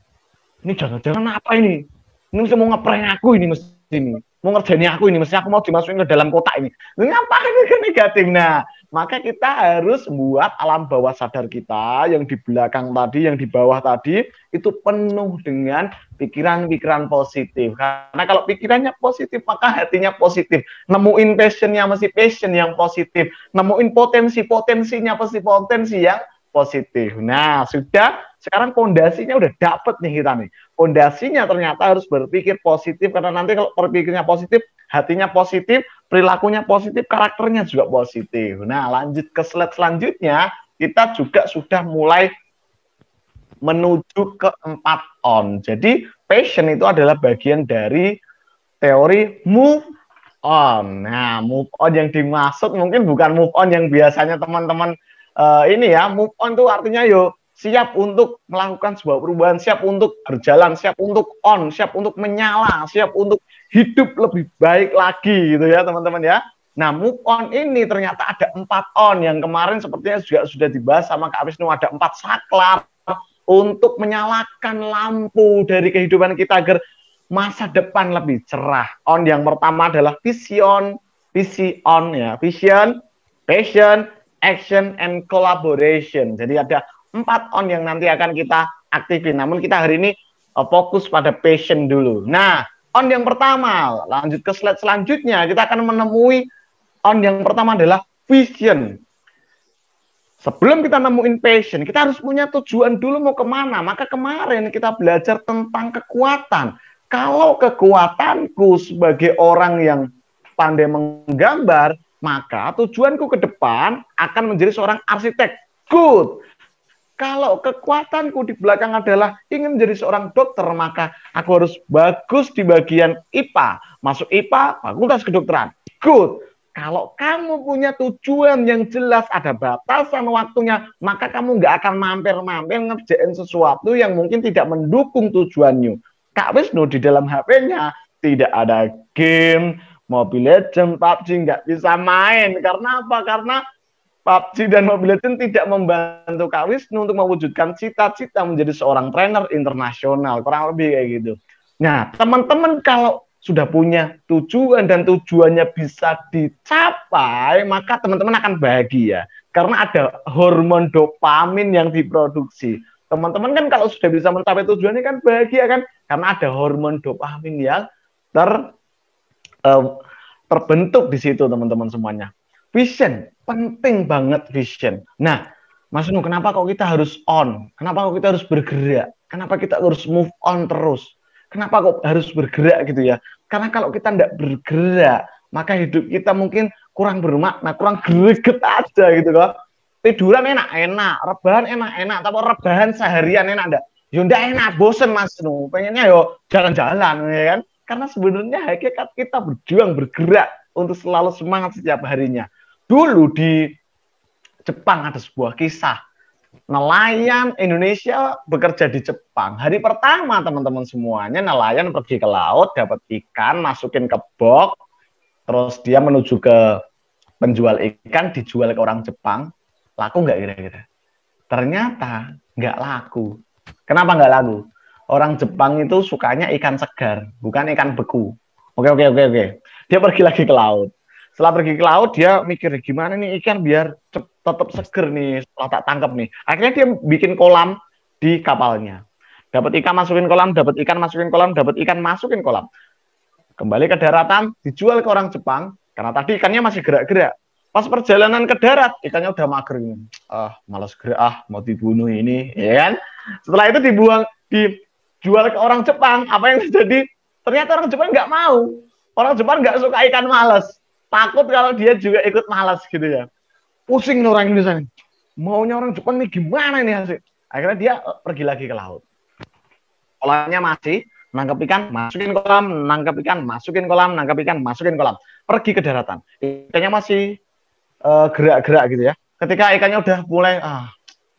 Ini jangan-jangan apa ini? Ini mesti mau ngeprank aku ini mesti ini. Mau ngerjain aku ini, mesti aku mau dimasukin ke dalam kotak ini. Ngapain itu negatif? Nah, maka kita harus buat alam bawah sadar kita yang di belakang tadi, yang di bawah tadi, itu penuh dengan pikiran-pikiran positif. Karena kalau pikirannya positif, maka hatinya positif. Nemuin passionnya mesti passion yang positif. Nemuin potensinya pasti potensi yang positif. Nah, sudah. Sekarang pondasinya udah dapet nih kita nih. Pondasinya ternyata harus berpikir positif, karena nanti kalau berpikirnya positif, hatinya positif, perilakunya positif, karakternya juga positif. Nah, lanjut ke slide selanjutnya, kita juga sudah mulai menuju ke 4 on. Jadi, passion itu adalah bagian dari teori move on. Nah, move on yang dimaksud mungkin bukan move on yang biasanya teman-teman ini ya, move on itu artinya siap untuk melakukan sebuah perubahan, siap untuk berjalan, siap untuk on, siap untuk menyala, siap untuk hidup lebih baik lagi gitu ya teman-teman ya. Nah, move on ini ternyata ada 4 on yang kemarin sepertinya juga sudah dibahas sama Kak Wisnu, ada 4 saklar untuk menyalakan lampu dari kehidupan kita agar masa depan lebih cerah. On yang pertama adalah vision ya, vision, passion, action, and collaboration. Jadi ada 4 on yang nanti akan kita aktifin. Namun kita hari ini fokus pada passion dulu. Nah, on yang pertama, lanjut ke slide selanjutnya, kita akan menemui on yang pertama adalah vision. Sebelum kita nemuin passion, kita harus punya tujuan dulu mau kemana. Maka kemarin kita belajar tentang kekuatan. Kalau kekuatanku sebagai orang yang pandai menggambar, maka tujuanku ke depan akan menjadi seorang arsitek. Good. Kalau kekuatanku di belakang adalah ingin menjadi seorang dokter, maka aku harus bagus di bagian IPA. Masuk IPA, fakultas kedokteran. Good. Kalau kamu punya tujuan yang jelas, ada batasan waktunya, maka kamu nggak akan mampir-mampir ngerjain sesuatu yang mungkin tidak mendukung tujuannya. Kak Wisnu di dalam HP-nya tidak ada game, Mobile Legends, PUBG, nggak bisa main. Karena apa? Karena PUBG dan Mobile Legends tidak membantu Kak Wisnu untuk mewujudkan cita-cita menjadi seorang trainer internasional. Kurang lebih kayak gitu. Nah, teman-teman kalau sudah punya tujuan dan tujuannya bisa dicapai, maka teman-teman akan bahagia. Karena ada hormon dopamin yang diproduksi. Teman-teman kan kalau sudah bisa mencapai tujuannya kan bahagia kan? Karena ada hormon dopamin yang terbentuk di situ teman-teman semuanya. Vision, penting banget vision. Nah, Mas Nu, kenapa kok kita harus on? Kenapa kok kita harus bergerak? Kenapa kita harus move on terus? Kenapa kok harus bergerak gitu ya? Karena kalau kita tidak bergerak, maka hidup kita mungkin kurang bermakna, kurang greget aja gitu kok. Tiduran enak-enak, rebahan enak-enak, tapi rebahan seharian enak enggak? Ya enggak enak, bosen Mas Nu. Pengennya yo jalan-jalan ya kan? Karena sebenarnya hakikat kita berjuang bergerak untuk selalu semangat setiap harinya. Dulu di Jepang ada sebuah kisah. Nelayan Indonesia bekerja di Jepang. Hari pertama teman-teman semuanya nelayan pergi ke laut, dapat ikan, masukin ke box, terus dia menuju ke penjual ikan, dijual ke orang Jepang. Laku nggak kira-kira? Ternyata nggak laku. Kenapa nggak laku? Orang Jepang itu sukanya ikan segar, bukan ikan beku. Oke. Dia pergi lagi ke laut. Setelah pergi ke laut, dia mikir gimana nih ikan biar tetap seger nih setelah tak tangkap nih. Akhirnya dia bikin kolam di kapalnya. Dapat ikan masukin kolam, dapat ikan masukin kolam, dapat ikan masukin kolam. Kembali ke daratan, dijual ke orang Jepang karena tadi ikannya masih gerak-gerak. Pas perjalanan ke darat, ikannya udah mager ini. Malas gerak, mau dibunuh ini, ya kan? Setelah itu dijual ke orang Jepang, apa yang terjadi? Ternyata orang Jepang nggak mau. Orang Jepang nggak suka ikan malas. Takut kalau dia juga ikut malas gitu ya. Pusing nih orang Indonesia nih. Maunya orang Jepang nih gimana nih hasil? Akhirnya dia pergi lagi ke laut. Kolamnya masih, nangkep ikan, masukin kolam, nangkep ikan, masukin kolam, nangkep ikan, masukin kolam. Pergi ke daratan. Ikannya masih gerak-gerak gitu ya. Ketika ikannya udah mulai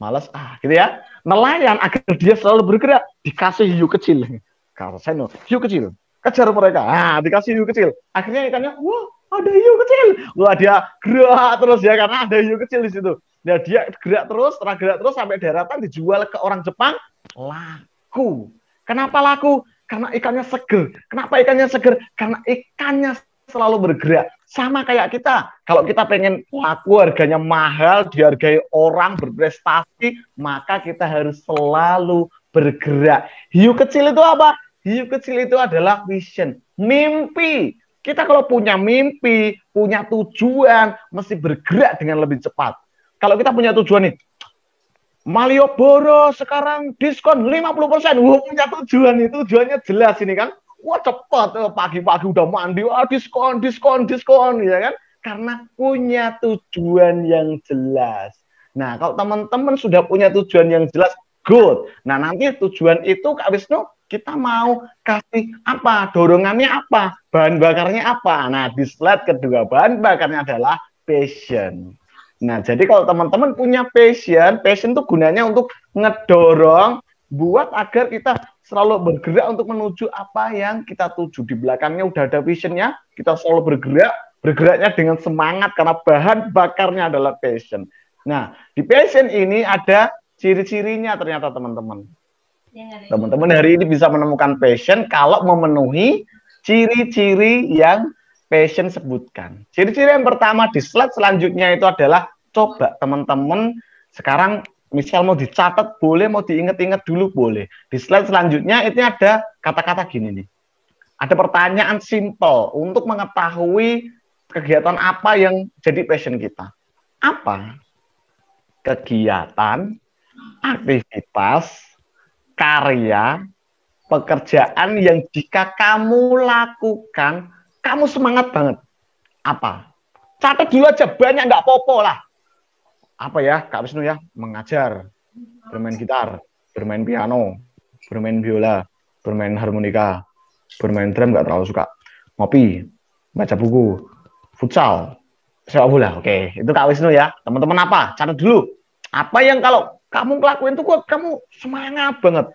malas gitu ya. Nelayan agar dia selalu bergerak, dikasih hiu kecil. Kalau saya hiu kecil. Kejar mereka. Dikasih hiu kecil. Akhirnya ikannya, wah, ada hiu kecil. Wah, dia gerak terus ya karena ada hiu kecil di situ. Nah, dia gerak terus, setelah gerak terus sampai daratan dijual ke orang Jepang, laku. Kenapa laku? Karena ikannya seger. Kenapa ikannya seger? Karena ikannya selalu bergerak. Sama kayak kita. Kalau kita pengen laku, harganya mahal, dihargai orang, berprestasi, maka kita harus selalu bergerak. Hiu kecil itu apa? Hiu kecil itu adalah vision, mimpi. Kita kalau punya mimpi, punya tujuan, mesti bergerak dengan lebih cepat. Kalau kita punya tujuan nih, Malioboro sekarang diskon 50%. Wah, punya tujuan nih, tujuannya jelas ini kan. Wah, cepat, pagi-pagi udah mandi, diskon, ya kan? Karena punya tujuan yang jelas. Nah, kalau teman-teman sudah punya tujuan yang jelas, good. Nah, nanti tujuan itu Kak Wisnu, kita mau kasih apa? Dorongannya apa? Bahan bakarnya apa? Nah, di slide kedua, bahan bakarnya adalah passion. Nah, jadi kalau teman-teman punya passion itu gunanya untuk ngedorong buat agar kita selalu bergerak untuk menuju apa yang kita tuju. Di belakangnya udah ada visionnya, kita selalu bergeraknya dengan semangat karena bahan bakarnya adalah passion. Nah, di passion ini ada ciri-cirinya ternyata teman-teman. Teman-teman hari ini bisa menemukan passion kalau memenuhi ciri-ciri yang passion sebutkan. Ciri-ciri yang pertama di slide selanjutnya itu adalah coba teman-teman sekarang misal mau dicatat boleh, mau diingat-ingat dulu boleh. Di slide selanjutnya itu ada kata-kata gini nih. Ada pertanyaan simple untuk mengetahui kegiatan apa yang jadi passion kita. Apa? Kegiatan, aktivitas, karya, pekerjaan yang jika kamu lakukan, kamu semangat banget. Apa? Catat dulu aja, banyak nggak apa-apa lah. Apa ya, Kak Wisnu ya? Mengajar, bermain gitar, bermain piano, bermain biola, bermain harmonika, bermain drum nggak terlalu suka. Ngopi, baca buku, futsal, sepak bola. Oke, itu Kak Wisnu ya. Teman-teman apa? Catat dulu. Apa yang kalau kamu ngelakuin tuh kok kamu semangat banget.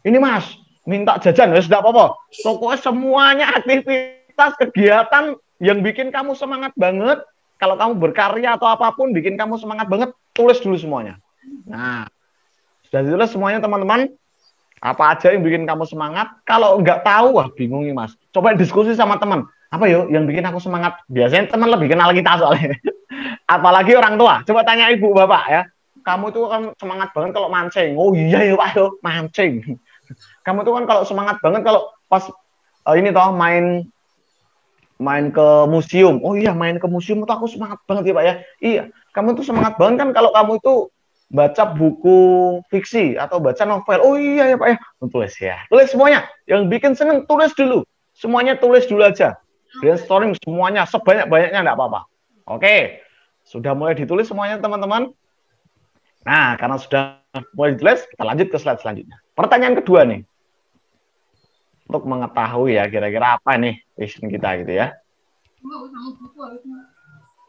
Ini Mas, minta jajan ya sudah apa-apa. Pokoknya semuanya aktivitas kegiatan yang bikin kamu semangat banget. Kalau kamu berkarya atau apapun bikin kamu semangat banget, tulis dulu semuanya. Nah, sudah ditulis semuanya teman-teman. Apa aja yang bikin kamu semangat? Kalau nggak tahu, wah bingung nih Mas. Coba diskusi sama teman. Apa yuk yang bikin aku semangat? Biasanya teman lebih kenal kita soalnya. Apalagi orang tua. Coba tanya ibu bapak ya. Kamu tuh kan semangat banget kalau mancing. Oh iya ya Pak, yo, mancing. Kamu tuh kan kalau semangat banget kalau pas ini toh main ke museum. Oh iya, main ke museum tuh aku semangat banget ya Pak ya. Iya, kamu tuh semangat banget kan kalau kamu itu baca buku fiksi atau baca novel. Oh iya ya Pak ya. Tulis ya. Tulis semuanya. Yang bikin seneng tulis dulu. Semuanya tulis dulu aja. Brainstorming semuanya sebanyak-banyaknya enggak apa-apa. Oke. Sudah mulai ditulis semuanya teman-teman. Nah, karena sudah mulai ditulis, kita lanjut ke slide selanjutnya. Pertanyaan kedua nih. Untuk mengetahui ya kira-kira apa nih passion kita gitu ya.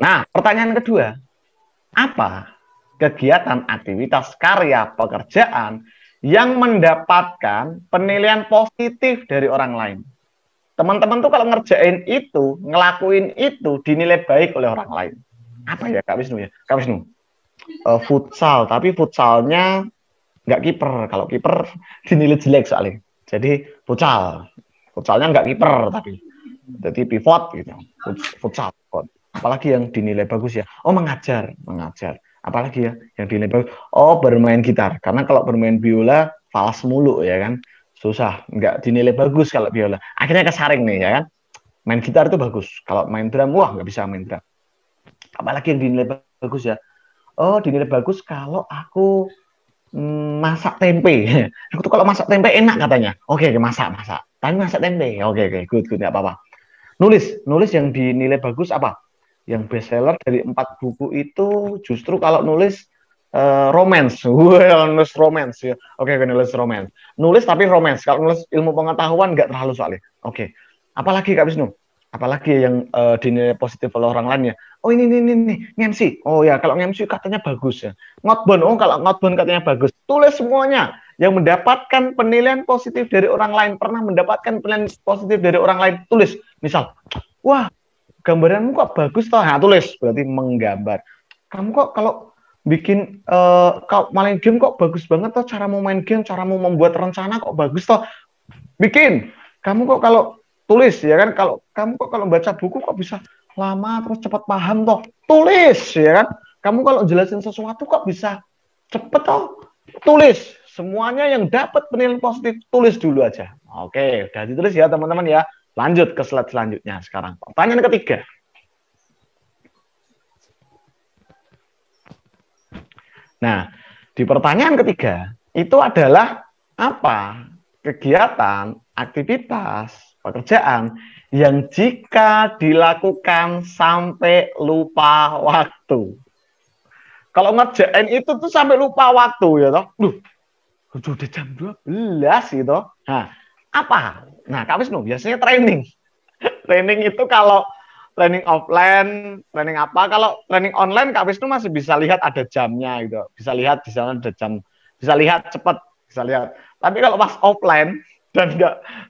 Nah, pertanyaan kedua. Apa kegiatan, aktivitas, karya, pekerjaan yang mendapatkan penilaian positif dari orang lain? Teman-teman tuh kalau ngerjain itu, ngelakuin itu dinilai baik oleh orang lain. Apa ya Kak Wisnu ya? Kak Wisnu, futsal, tapi futsalnya nggak kiper. Kalau kiper dinilai jelek soalnya. Jadi futsalnya nggak kiper tapi jadi pivot gitu. Futsal. Apalagi yang dinilai bagus ya? Oh mengajar. Apalagi ya yang dinilai bagus? Oh bermain gitar. Karena kalau bermain biola falas mulu ya kan, susah, nggak dinilai bagus kalau biola. Akhirnya kesaring nih ya kan. Main gitar itu bagus. Kalau main drum, wah nggak bisa main drum. Apalagi yang dinilai bagus ya? Oh dinilai bagus kalau aku masak tempe. Aku tuh kalau masak tempe enak katanya. Oke, masak. Tapi masak tempe. Oke, good, nggak apa-apa. Nulis yang dinilai bagus apa? Yang bestseller dari 4 buku itu justru kalau nulis romance. Nulis romance ya. Oke, nulis romance. Nulis tapi romance. Kalau nulis ilmu pengetahuan nggak terlalu soalnya. Oke. Apalagi Kak Wisnu? Apalagi yang dinilai positif oleh orang lain ya. Oh ini MC. Oh ya, kalau MC katanya bagus ya. Ngotbon. Oh kalau ngotbon katanya bagus. Tulis semuanya yang mendapatkan penilaian positif dari orang lain, pernah mendapatkan penilaian positif dari orang lain, tulis. Misal, wah, gambaranmu kok bagus toh. Nah, tulis, berarti menggambar. Kamu kok kalau bikin kalau main game kok bagus banget toh, cara mau main game, cara mau membuat rencana kok bagus toh. Bikin. Kamu kok kalau tulis ya kan, kalau kamu kok kalau baca buku kok bisa lama terus cepat paham toh. Tulis ya kan. Kamu kalau jelasin sesuatu kok bisa cepet toh. Tulis. Semuanya yang dapat penilaian positif tulis dulu aja. Oke, udah ditulis ya teman-teman ya. Lanjut ke slide selanjutnya sekarang. Pertanyaan ketiga. Nah, di pertanyaan ketiga itu adalah apa? Kegiatan, aktivitas, pekerjaan yang jika dilakukan sampai lupa waktu. Kalau ngerjain itu tuh sampai lupa waktu ya toh. Udah jam 12 gitu. Nah, apa? Nah, Kak Wisnu biasanya training. Training itu kalau training offline, training apa? Kalau training online Kak Wisnu masih bisa lihat ada jamnya gitu. Bisa lihat di sana ada jam. Bisa lihat cepat, bisa lihat. Tapi kalau pas offline dan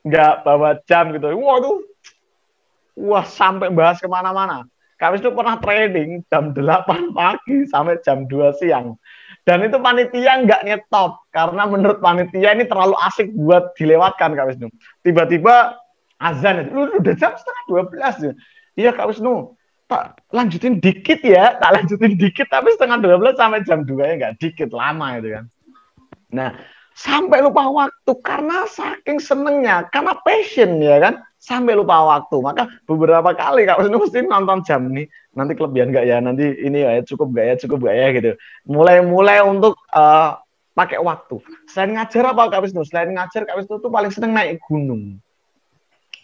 nggak bawa jam gitu. Wah sampai bahas kemana-mana. Kak Wisnu pernah training jam 8 pagi sampai jam 2 siang. Dan itu panitia nggak nyetop. Karena menurut panitia ini terlalu asik buat dilewatkan Kak Wisnu. Tiba-tiba azan. Udah jam setengah 12 ya. Iya Kak Wisnu. Tak lanjutin dikit ya. Tak lanjutin dikit. Tapi setengah 12 sampai jam 2 ya nggak dikit. Lama itu kan. Nah sampai lupa waktu. Karena saking senengnya. Karena passion ya kan. Sampai lupa waktu. Maka beberapa kali Kak Wisnu mesti nonton jam nih. Nanti kelebihan nggak ya? Nanti ini ya cukup nggak ya gitu. Mulai untuk pakai waktu. Selain ngajar apa Kak Wisnu? Selain ngajar Kak Wisnu tuh paling seneng naik gunung.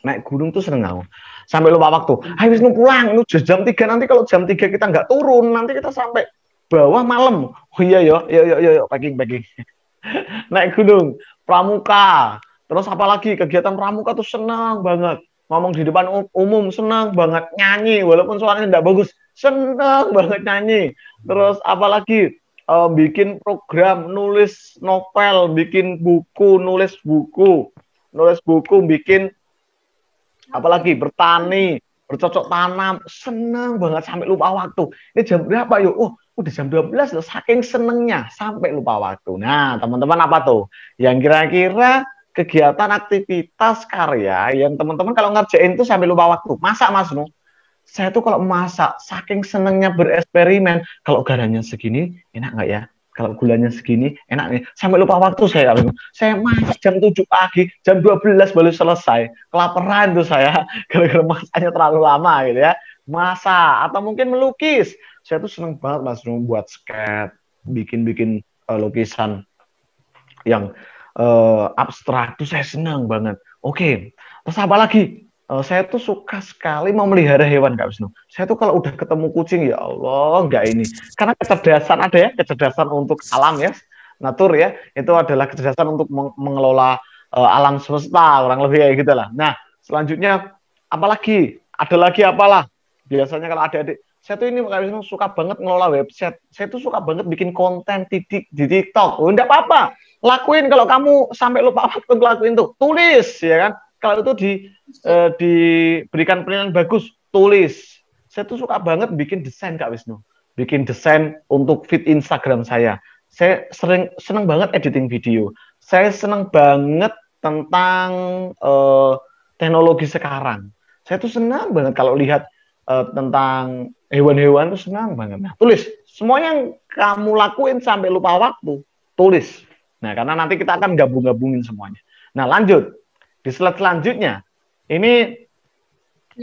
Naik gunung tuh seneng aku. Sampai lupa waktu. Ayo Wisnu pulang. Ini jam 3 nanti kalau jam 3 kita nggak turun. Nanti kita sampai bawah malam. Oh iya yo packing. Naik gunung. Pramuka. Terus apalagi kegiatan pramuka tuh senang banget. Ngomong di depan umum senang banget. Nyanyi walaupun suaranya tidak bagus. seneng banget nyanyi. Terus apalagi bikin program, nulis novel, bikin buku, nulis buku, bikin apalagi bertani, bercocok tanam, seneng banget sampai lupa waktu. Ini jam berapa yuk? Oh, udah jam 12 loh, saking senengnya sampai lupa waktu. Nah, teman-teman apa tuh? Yang kira-kira kegiatan aktivitas karya yang teman-teman kalau ngerjain tuh sampai lupa waktu. Masak, Mas Nu? Saya tuh kalau masak, saking senengnya bereksperimen, kalau garamnya segini, enak nggak ya? Kalau gulanya segini, enak nih. Sampai lupa waktu saya. Saya masak jam 7 pagi, jam 12 baru selesai. Kelaparan tuh saya, gara-gara masaknya terlalu lama gitu ya. Masak, atau mungkin melukis. Saya tuh seneng banget, Mas, buat sketch, bikin-bikin lukisan yang abstrak tuh saya senang banget. Oke, terus apa lagi? Saya tuh suka sekali memelihara hewan, Kak Wisnu. Saya tuh kalau udah ketemu kucing, ya Allah, enggak ini. Karena kecerdasan ada ya, kecerdasan untuk alam ya, natur ya, itu adalah kecerdasan untuk mengelola alam semesta, kurang lebih kayak gitu lah. Nah, selanjutnya, apalagi? Ada lagi apalah? Biasanya kalau adik-adik, saya tuh ini Kak Wisnu suka banget ngelola website. Saya tuh suka banget bikin konten di TikTok. Oh, enggak apa-apa. Lakuin kalau kamu sampai lupa waktu ngelakuin tuh. Tulis, ya kan? Kalau itu diberikan penilaian bagus, tulis. Saya tuh suka banget bikin desain, Kak Wisnu. Bikin desain untuk feed Instagram saya. Saya seneng banget editing video. Saya seneng banget tentang teknologi sekarang. Saya tuh senang banget kalau lihat tentang hewan-hewan tuh senang banget. Nah, tulis. Semuanya yang kamu lakuin sampai lupa waktu, tulis. Nah, karena nanti kita akan gabung-gabungin semuanya. Nah, lanjut. Di slide selanjutnya, ini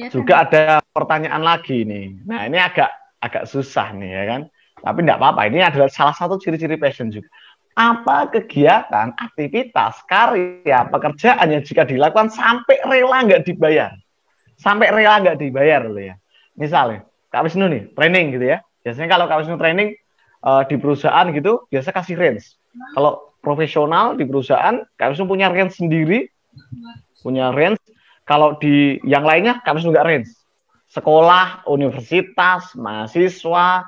juga ada pertanyaan lagi nih. Nah, ini agak susah nih ya kan. Tapi enggak apa-apa, ini adalah salah satu ciri-ciri passion juga. Apa kegiatan, aktivitas, karya, pekerjaan yang jika dilakukan sampai rela nggak dibayar? Sampai rela nggak dibayar loh ya. Misalnya, Kak Wisnu nih, training gitu ya. Biasanya kalau Kak Wisnu training di perusahaan gitu, biasa kasih range. Kalau profesional di perusahaan, Kak Wisnu punya range sendiri, punya range. Kalau di yang lainnya, Kak Wisnu nggak range. Sekolah, universitas, mahasiswa,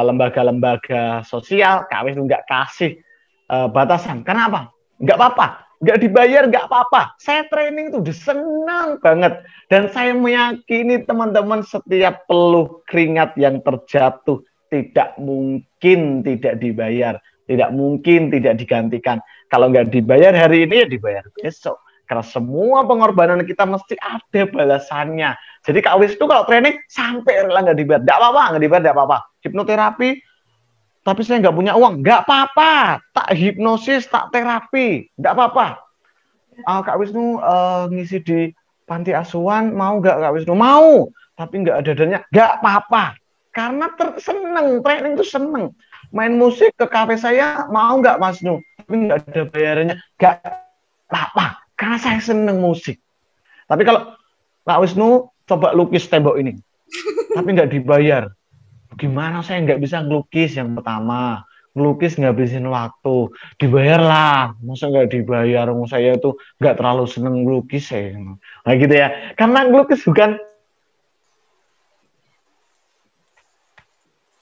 lembaga-lembaga sosial, Kak Wisnu nggak kasih batasan. Kenapa? Nggak apa-apa. Nggak dibayar, nggak apa-apa. Saya training tuh udah senang banget. Dan saya meyakini teman-teman setiap peluh keringat yang terjatuh tidak mungkin tidak dibayar. Tidak mungkin tidak digantikan. Kalau nggak dibayar hari ini, ya dibayar besok. Karena semua pengorbanan kita mesti ada balasannya. Jadi Kak Wisnu kalau training sampai rela nggak dibayar. Nggak apa-apa, nggak dibayar, nggak apa-apa. Hipnoterapi, tapi saya nggak punya uang. Nggak apa-apa. Tak hipnosis, tak terapi. Nggak apa-apa. Kak Wisnu ngisi di panti asuhan, mau nggak Kak Wisnu? Mau. Tapi nggak ada dananya. Nggak apa-apa. Karena seneng, training itu seneng. Main musik ke kafe saya, mau nggak Mas Nu? Tapi nggak ada bayarannya. Nggak apa-apa. Karena saya seneng musik. Tapi kalau Kak Wisnu coba lukis tembok ini, tapi nggak dibayar. Gimana saya nggak bisa ngelukis yang pertama? Ngelukis ngabisin waktu. Dibayarlah. Masa nggak dibayar? Saya itu nggak terlalu seneng ngelukis ya. Nah gitu ya. Karena ngelukis bukan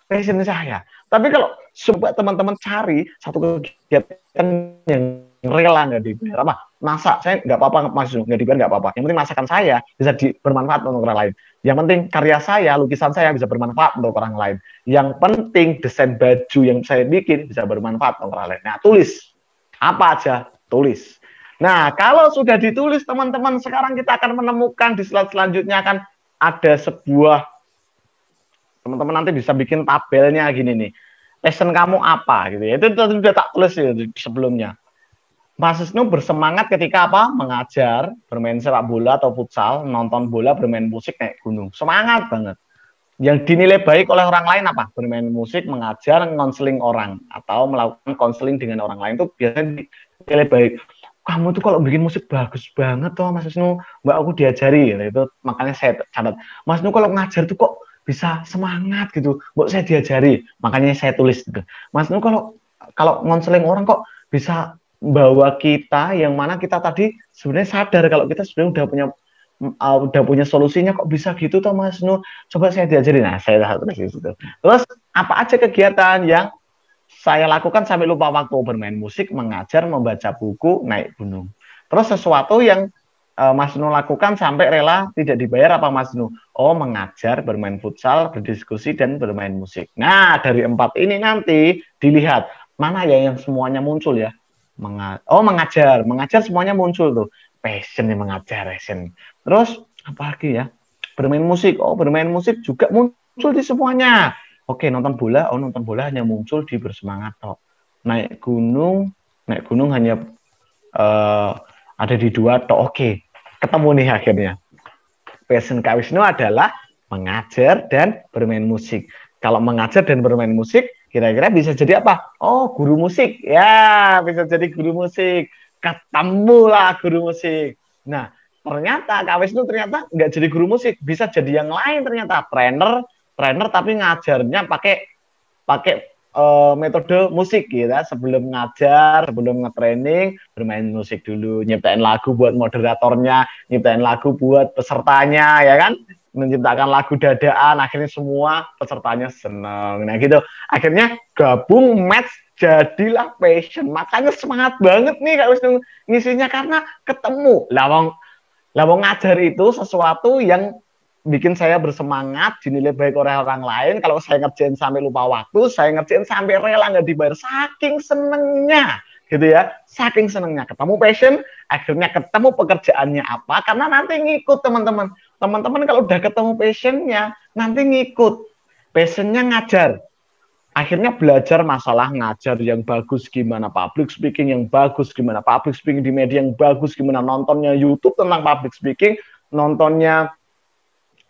passion saya. Tapi kalau coba teman-teman cari satu kegiatan yang rela nggak dibayar, apa? Masak, saya nggak apa-apa Mas, nggak dibayar nggak apa-apa. Yang penting masakan saya bisa bermanfaat untuk orang lain. Yang penting karya saya, lukisan saya bisa bermanfaat untuk orang lain. Yang penting desain baju yang saya bikin bisa bermanfaat untuk orang lain. Nah, tulis. Apa aja? Tulis. Nah, kalau sudah ditulis teman-teman, sekarang kita akan menemukan di slide selanjutnya akan ada sebuah, teman-teman nanti bisa bikin tabelnya gini nih. Passion kamu apa gitu ya. Itu sudah tak tulis ya sebelumnya. Mas Wisnu bersemangat ketika apa? Mengajar, bermain sepak bola atau futsal, nonton bola, bermain musik naik gunung. Semangat banget. Yang dinilai baik oleh orang lain apa? Bermain musik, mengajar, konseling orang atau melakukan konseling dengan orang lain itu biasanya dinilai baik. Kamu tuh kalau bikin musik bagus banget tuh Mas Wisnu, Mbak aku diajari gitu. Itu makanya saya catat. Mas Wisnu kalau ngajar tuh kok bisa semangat gitu. Mbak saya diajari, makanya saya tulis gitu. Mas Wisnu kalau konseling orang kok bisa bawa kita yang mana kita tadi sebenarnya sadar kalau kita sebenarnya udah punya udah punya solusinya kok bisa gitu toh Mas Nu, coba saya diajarin. Nah saya terus itu. Terus apa aja kegiatan yang saya lakukan sampai lupa waktu? Bermain musik, mengajar, membaca buku, naik gunung. Terus sesuatu yang Mas Nu lakukan sampai rela tidak dibayar apa Mas Nu? Oh, mengajar, bermain futsal, berdiskusi, dan bermain musik. Nah, dari 4 ini nanti dilihat mana ya yang semuanya muncul ya. Mengajar semuanya muncul tuh. Passion yang mengajar, passion. Terus apa lagi ya? Bermain musik. Oh, bermain musik juga muncul di semuanya. Oke, nonton bola. Oh, nonton bola hanya muncul di bersemangat toh. Naik gunung hanya ada di 2 toh. Oke, ketemu nih akhirnya. Passion Kak Wisnu adalah mengajar dan bermain musik. Kalau mengajar dan bermain musik, kira-kira bisa jadi apa? Oh, guru musik. Ya, bisa jadi guru musik. Ketemulah guru musik. Nah, ternyata Kak Wisnu ternyata nggak jadi guru musik, bisa jadi yang lain ternyata. Trainer tapi ngajarnya pakai metode musik gitu ya. Sebelum ngajar, sebelum nge-training, bermain musik dulu, nyiptain lagu buat moderatornya, nyiptain lagu buat pesertanya, ya kan? Menciptakan lagu dadaan, akhirnya semua pesertanya seneng. Nah gitu, akhirnya gabung match jadilah passion. Makanya semangat banget nih Kak Wisnu ngisinya karena ketemu. Lawang ngajar itu sesuatu yang bikin saya bersemangat, dinilai baik oleh orang lain. Kalau saya ngerjain sampai lupa waktu, saya ngerjain sampai rela nggak dibayar, saking senengnya gitu ya, saking senengnya ketemu passion, akhirnya ketemu pekerjaannya apa, karena nanti ngikut teman-teman kalau udah ketemu passionnya nanti ngikut. Passionnya ngajar, akhirnya belajar masalah ngajar yang bagus gimana, public speaking yang bagus gimana, public speaking di media yang bagus gimana, nontonnya YouTube tentang public speaking, nontonnya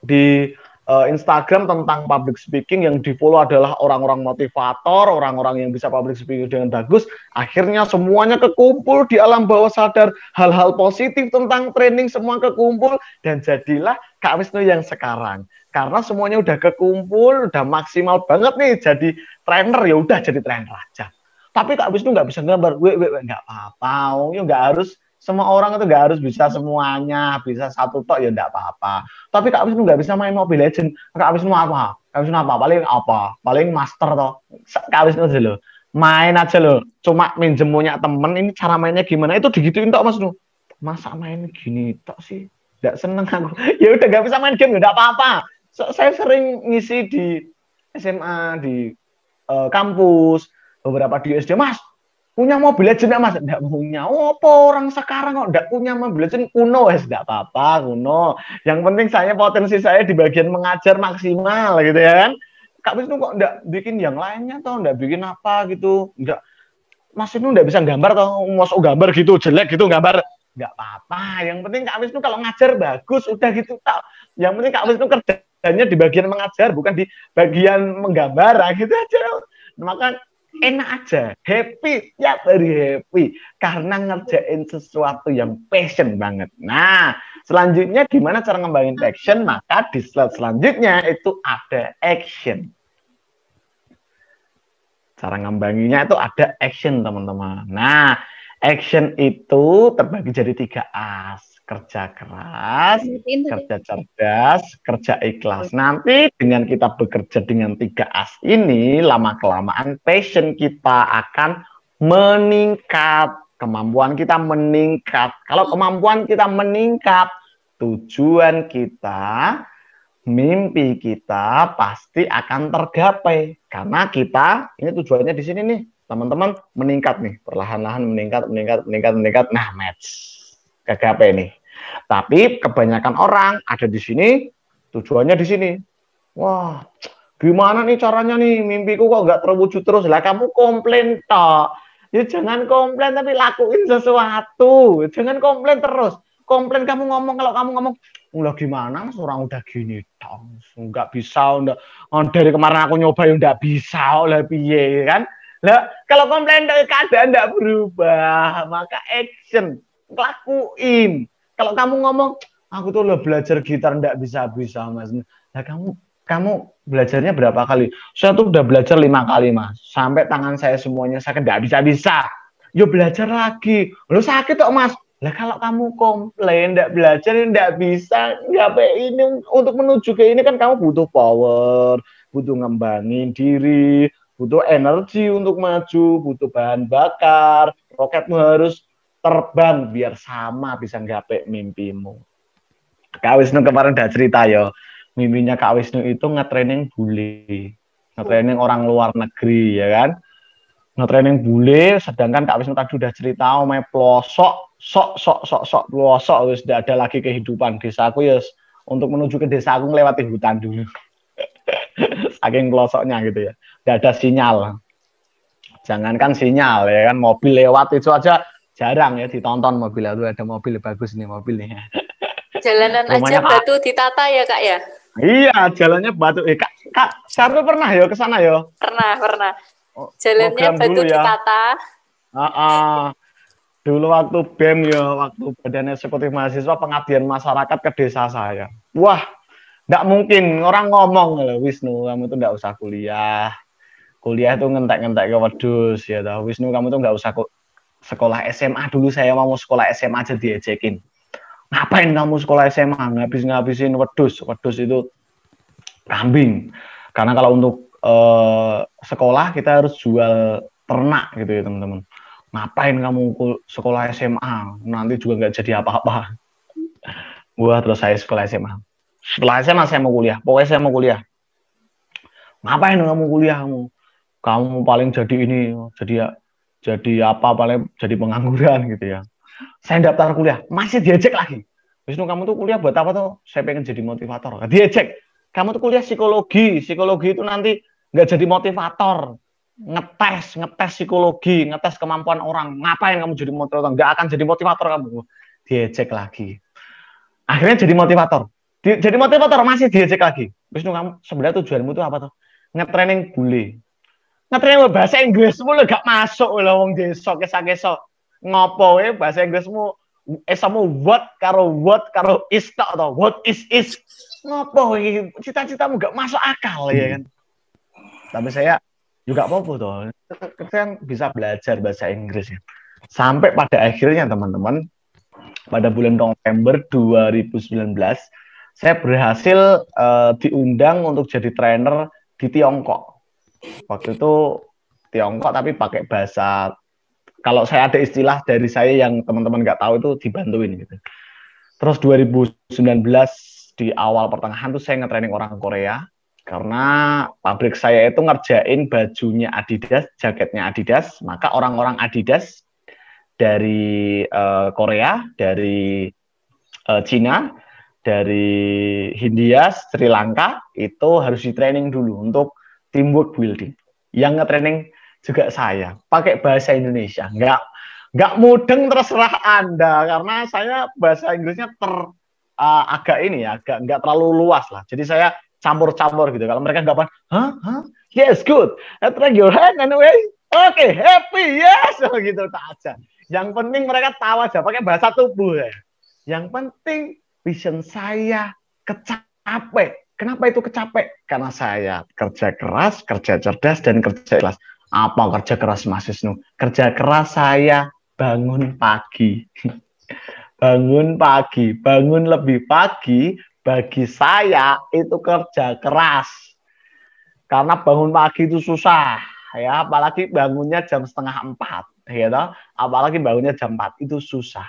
di Instagram tentang public speaking, yang di follow adalah orang-orang motivator, orang-orang yang bisa public speaking dengan bagus. Akhirnya semuanya kekumpul di alam bawah sadar, hal-hal positif tentang training semua kekumpul, dan jadilah Kak Wisnu yang sekarang. Karena semuanya udah kekumpul, udah maksimal banget nih jadi trainer, ya udah jadi trainer aja. Tapi Kak Wisnu nggak bisa gambar, nggak apa-apa, nggak harus. Semua orang itu nggak harus bisa semuanya, bisa satu tok ya nggak apa-apa. Tapi Kak Wisnu nggak bisa main Mobile Legends. Kak Wisnu apa? Kak Wisnu apa? Paling master toh. Kak Wisnu aja loh. Main aja loh. Cuma minjem punya temen, ini cara mainnya gimana? Itu digituin tok Mas Nu. Masa main gini tok sih? Nggak seneng aku. Ya udah nggak bisa main game, nggak apa-apa. Saya sering ngisi di SMA, di kampus, beberapa di SD, Mas. Punya Mobile Legends enggak Mas? Enggak punya. Oh, apa orang sekarang kok enggak punya Mobile Legends? Kuno ya, enggak apa-apa, kuno. Yang penting saya potensi saya di bagian mengajar maksimal gitu ya kan. Kak Wisnu kok enggak bikin yang lainnya toh, enggak bikin apa gitu. Enggak. Mas Wisnu enggak bisa gambar toh, masuk gambar gitu jelek gitu gambar. Enggak apa-apa. Yang penting Kak Wisnu kalau ngajar bagus, udah gitu toh. Yang penting Kak Wisnu kerjanya di bagian mengajar, bukan di bagian menggambar, gitu aja. Maka enak aja, happy, ya very happy karena ngerjain sesuatu yang passion banget. Nah, selanjutnya gimana cara ngembangin passion? Maka di slide selanjutnya itu ada action. Cara ngembanginnya itu ada action, teman-teman. Nah, action itu terbagi jadi 3 as. Kerja keras, kerja cerdas, kerja ikhlas. Nanti dengan kita bekerja dengan 3 as ini, lama-kelamaan passion kita akan meningkat. Kemampuan kita meningkat. Kalau kemampuan kita meningkat, tujuan kita, mimpi kita pasti akan tergapai. Karena kita, ini tujuannya di sini nih, teman-teman, meningkat nih. Perlahan-lahan meningkat. Nah, match. KKP nih. Tapi kebanyakan orang ada di sini, tujuannya di sini. Wah, gimana nih caranya nih, mimpiku kok nggak terwujud terus. Lah kamu komplain toh. Ya jangan komplain tapi lakuin sesuatu. Jangan komplain terus. Komplain kamu ngomong, kalau kamu ngomong, lah gimana orang udah gini toh. Nggak bisa, dari kemarin aku nyoba ya nggak bisa, lah piye kan. Lah kalau komplain keadaan nggak berubah, maka action. Lakuin. Kalau kamu ngomong, aku tuh lo belajar gitar nggak bisa-bisa Mas. Nah kamu belajarnya berapa kali? Saya tuh udah belajar 5 kali Mas. Sampai tangan saya semuanya sakit nggak bisa-bisa. Yo belajar lagi. Lo sakit kok Mas? Lah kalau kamu komplain, nggak belajar, nggak bisa, nggak ini untuk menuju ke ini kan kamu butuh power, butuh ngembangin diri, butuh energi untuk maju, butuh bahan bakar, roketmu harus terbang biar sama bisa nggapai mimpimu. Kak Wisnu kemarin udah cerita ya, mimpinya Kak Wisnu itu nge-training bule, nge-training orang luar negeri ya kan. Nge-training bule, sedangkan Kak Wisnu tadi udah cerita main pelosok, sok pelosok, wis tidak ada lagi kehidupan desaku ya. Untuk menuju ke desa aku melewati hutan dulu. Saking pelosoknya gitu ya. Tidak ada sinyal. Jangankan sinyal ya kan, mobil lewat itu aja jarang ya ditonton mobil. Itu ada mobil bagus nih mobil nih. Jalanan aja batu ditata ya Kak ya? Iya, jalannya batu. Kak, Syarul pernah ya ke sana ya? Pernah. Jalannya batu ditata. Dulu waktu BEM ya, waktu Badan Eksekutif Mahasiswa Pengabdian Masyarakat ke desa saya. Wah, nggak mungkin orang ngomong loh, Wisnu, kamu tuh nggak usah kuliah. Kuliah itu ngentek-ngentek ke wedus ya, tahu Wisnu kamu tuh nggak usah sekolah SMA dulu. Saya mau sekolah SMA aja diejekin. Ngapain kamu sekolah SMA ngabisin wedus itu kambing. Karena kalau untuk sekolah kita harus jual ternak gitu ya teman-teman. Ngapain kamu sekolah SMA nanti juga nggak jadi apa-apa. Wah, terus saya sekolah SMA. Setelah SMA saya mau kuliah. Pokoknya saya mau kuliah. Ngapain kamu kuliah kamu paling jadi ini jadi apa paling jadi pengangguran gitu ya. Saya daftar kuliah, masih diejek lagi. Wisnu, kamu tuh kuliah buat apa tuh? Saya pengen jadi motivator. Diejek. Kamu tuh kuliah psikologi. Psikologi itu nanti nggak jadi motivator. Ngetes psikologi, ngetes kemampuan orang. Ngapain kamu jadi motivator? Nggak akan jadi motivator kamu. Diejek lagi. Akhirnya jadi motivator. Jadi motivator masih diejek lagi. Wisnu, kamu sebenarnya tujuanmu tuh apa tuh? Ngetraining bule. Ngetraining bahasa Inggrismu lo gak masuk lo wong desa kesok ngopo bahasa Inggrismu esamu what karo is tok atau what is ngopo cita-citamu gak masuk akal ya kan. Tapi saya juga apa tuh kan bisa belajar bahasa Inggris ya. Sampai pada akhirnya teman-teman pada bulan November 2019 saya berhasil diundang untuk jadi trainer di Tiongkok. Waktu itu Tiongkok tapi pakai bahasa, kalau saya ada istilah dari saya yang teman-teman nggak tahu itu dibantuin gitu. Terus 2019 di awal pertengahan tuh saya nge-training orang Korea karena pabrik saya itu ngerjain bajunya Adidas, jaketnya Adidas, maka orang-orang Adidas dari Korea, dari Cina, dari Hindia, Sri Lanka itu harus di-training dulu untuk teamwork building. Yang nge-training juga saya pakai bahasa Indonesia, nggak mudeng terserah Anda karena saya bahasa Inggrisnya agak ini ya, agak nggak terlalu luas lah. Jadi saya campur-campur gitu. Kalau mereka nggak paham, yes good, try your hand anyway, okay, happy, yes, gitu tak aja. Yang penting mereka tahu aja pakai bahasa tubuh ya. Yang penting vision saya kecapek. Kenapa itu kecapek? Karena saya kerja keras, kerja cerdas, dan kerja ikhlas. Apa kerja keras Mas Wisnu? Kerja keras saya bangun pagi. Bangun lebih pagi, bagi saya itu kerja keras. Karena bangun pagi itu susah, ya. Apalagi bangunnya jam 3:30, gitu. Apalagi bangunnya jam 4 itu susah.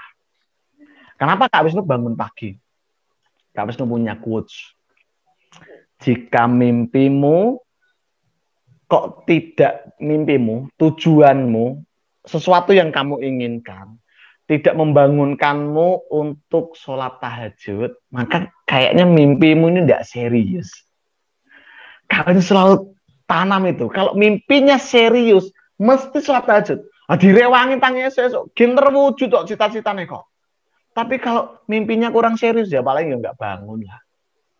Kenapa Kak Wisnu bangun pagi? Kak Wisnu punya quotes. Jika mimpimu kok tidak mimpimu, tujuanmu, sesuatu yang kamu inginkan, tidak membangunkanmu untuk sholat tahajud, maka kayaknya mimpimu ini tidak serius. Kalian selalu tanam itu. Kalau mimpinya serius, mesti sholat tahajud. Direwangin tangannya sesuk, gen terwujud kok cita-citanya kok. Tapi kalau mimpinya kurang serius ya paling ya nggak bangun lah.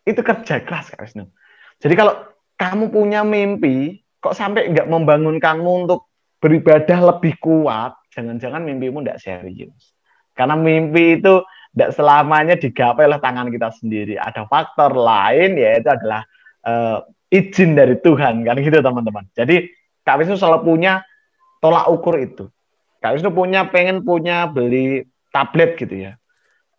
Itu kerja keras Kak Wisnu. Jadi kalau kamu punya mimpi, kok sampai nggak membangunkanmu untuk beribadah lebih kuat, jangan-jangan mimpimu nggak serius. Karena mimpi itu tidak selamanya digapai oleh tangan kita sendiri. Ada faktor lain, yaitu adalah izin dari Tuhan, kan gitu teman-teman. Jadi Kak Wisnu selalu punya tolak ukur itu. Kak Wisnu pengen beli tablet gitu ya.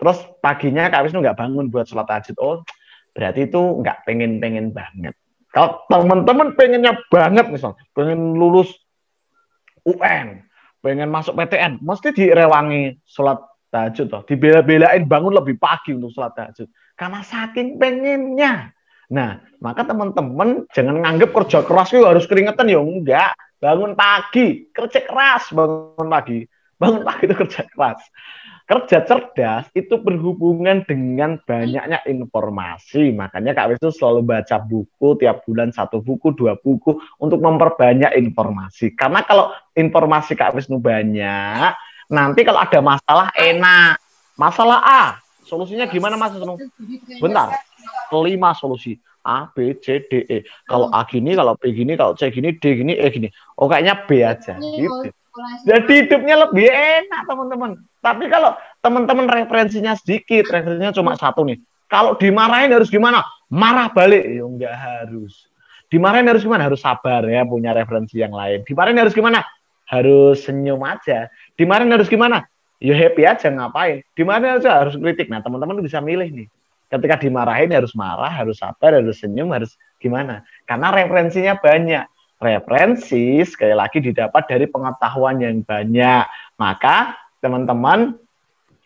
Terus paginya Kak Wisnu nggak bangun buat sholat tahajud. Oh, berarti itu nggak pengen-pengen banget. Kalau teman-teman pengennya banget misal, pengen lulus UN, pengen masuk PTN, mesti direwangi sholat tahajud toh, dibela-belain bangun lebih pagi untuk sholat tahajud. Karena saking pengennya. Nah, maka teman-teman jangan nganggep kerja keras itu harus keringetan, ya enggak. Bangun pagi, kerja keras, bangun pagi. Bangun pagi itu kerja keras. Kerja cerdas itu berhubungan dengan banyaknya informasi. Makanya Kak Wisnu selalu baca buku, tiap bulan 1 buku, 2 buku, untuk memperbanyak informasi. Karena kalau informasi Kak Wisnu banyak, nanti kalau ada masalah enak. Masalah A, solusinya gimana Mas Wisnu? Bentar, 5 solusi. A, B, C, D, E. Kalau A gini, kalau B gini, kalau C gini, D gini, E gini. Oh, kayaknya B aja. Gitu. Jadi hidupnya lebih enak, teman-teman. Tapi kalau teman-teman referensinya sedikit, referensinya cuma 1 nih. Kalau dimarahin harus gimana? Marah balik. Ya enggak harus. Dimarahin harus gimana? Harus sabar ya, punya referensi yang lain. Dimarahin harus gimana? Harus senyum aja. Dimarahin harus gimana? Ya happy aja, ngapain. Dimarahin aja harus kritik. Nah, teman-teman bisa milih nih. Ketika dimarahin harus marah, harus sabar, harus senyum, harus gimana. Karena referensinya banyak. Referensi sekali lagi didapat dari pengetahuan yang banyak. Maka teman-teman,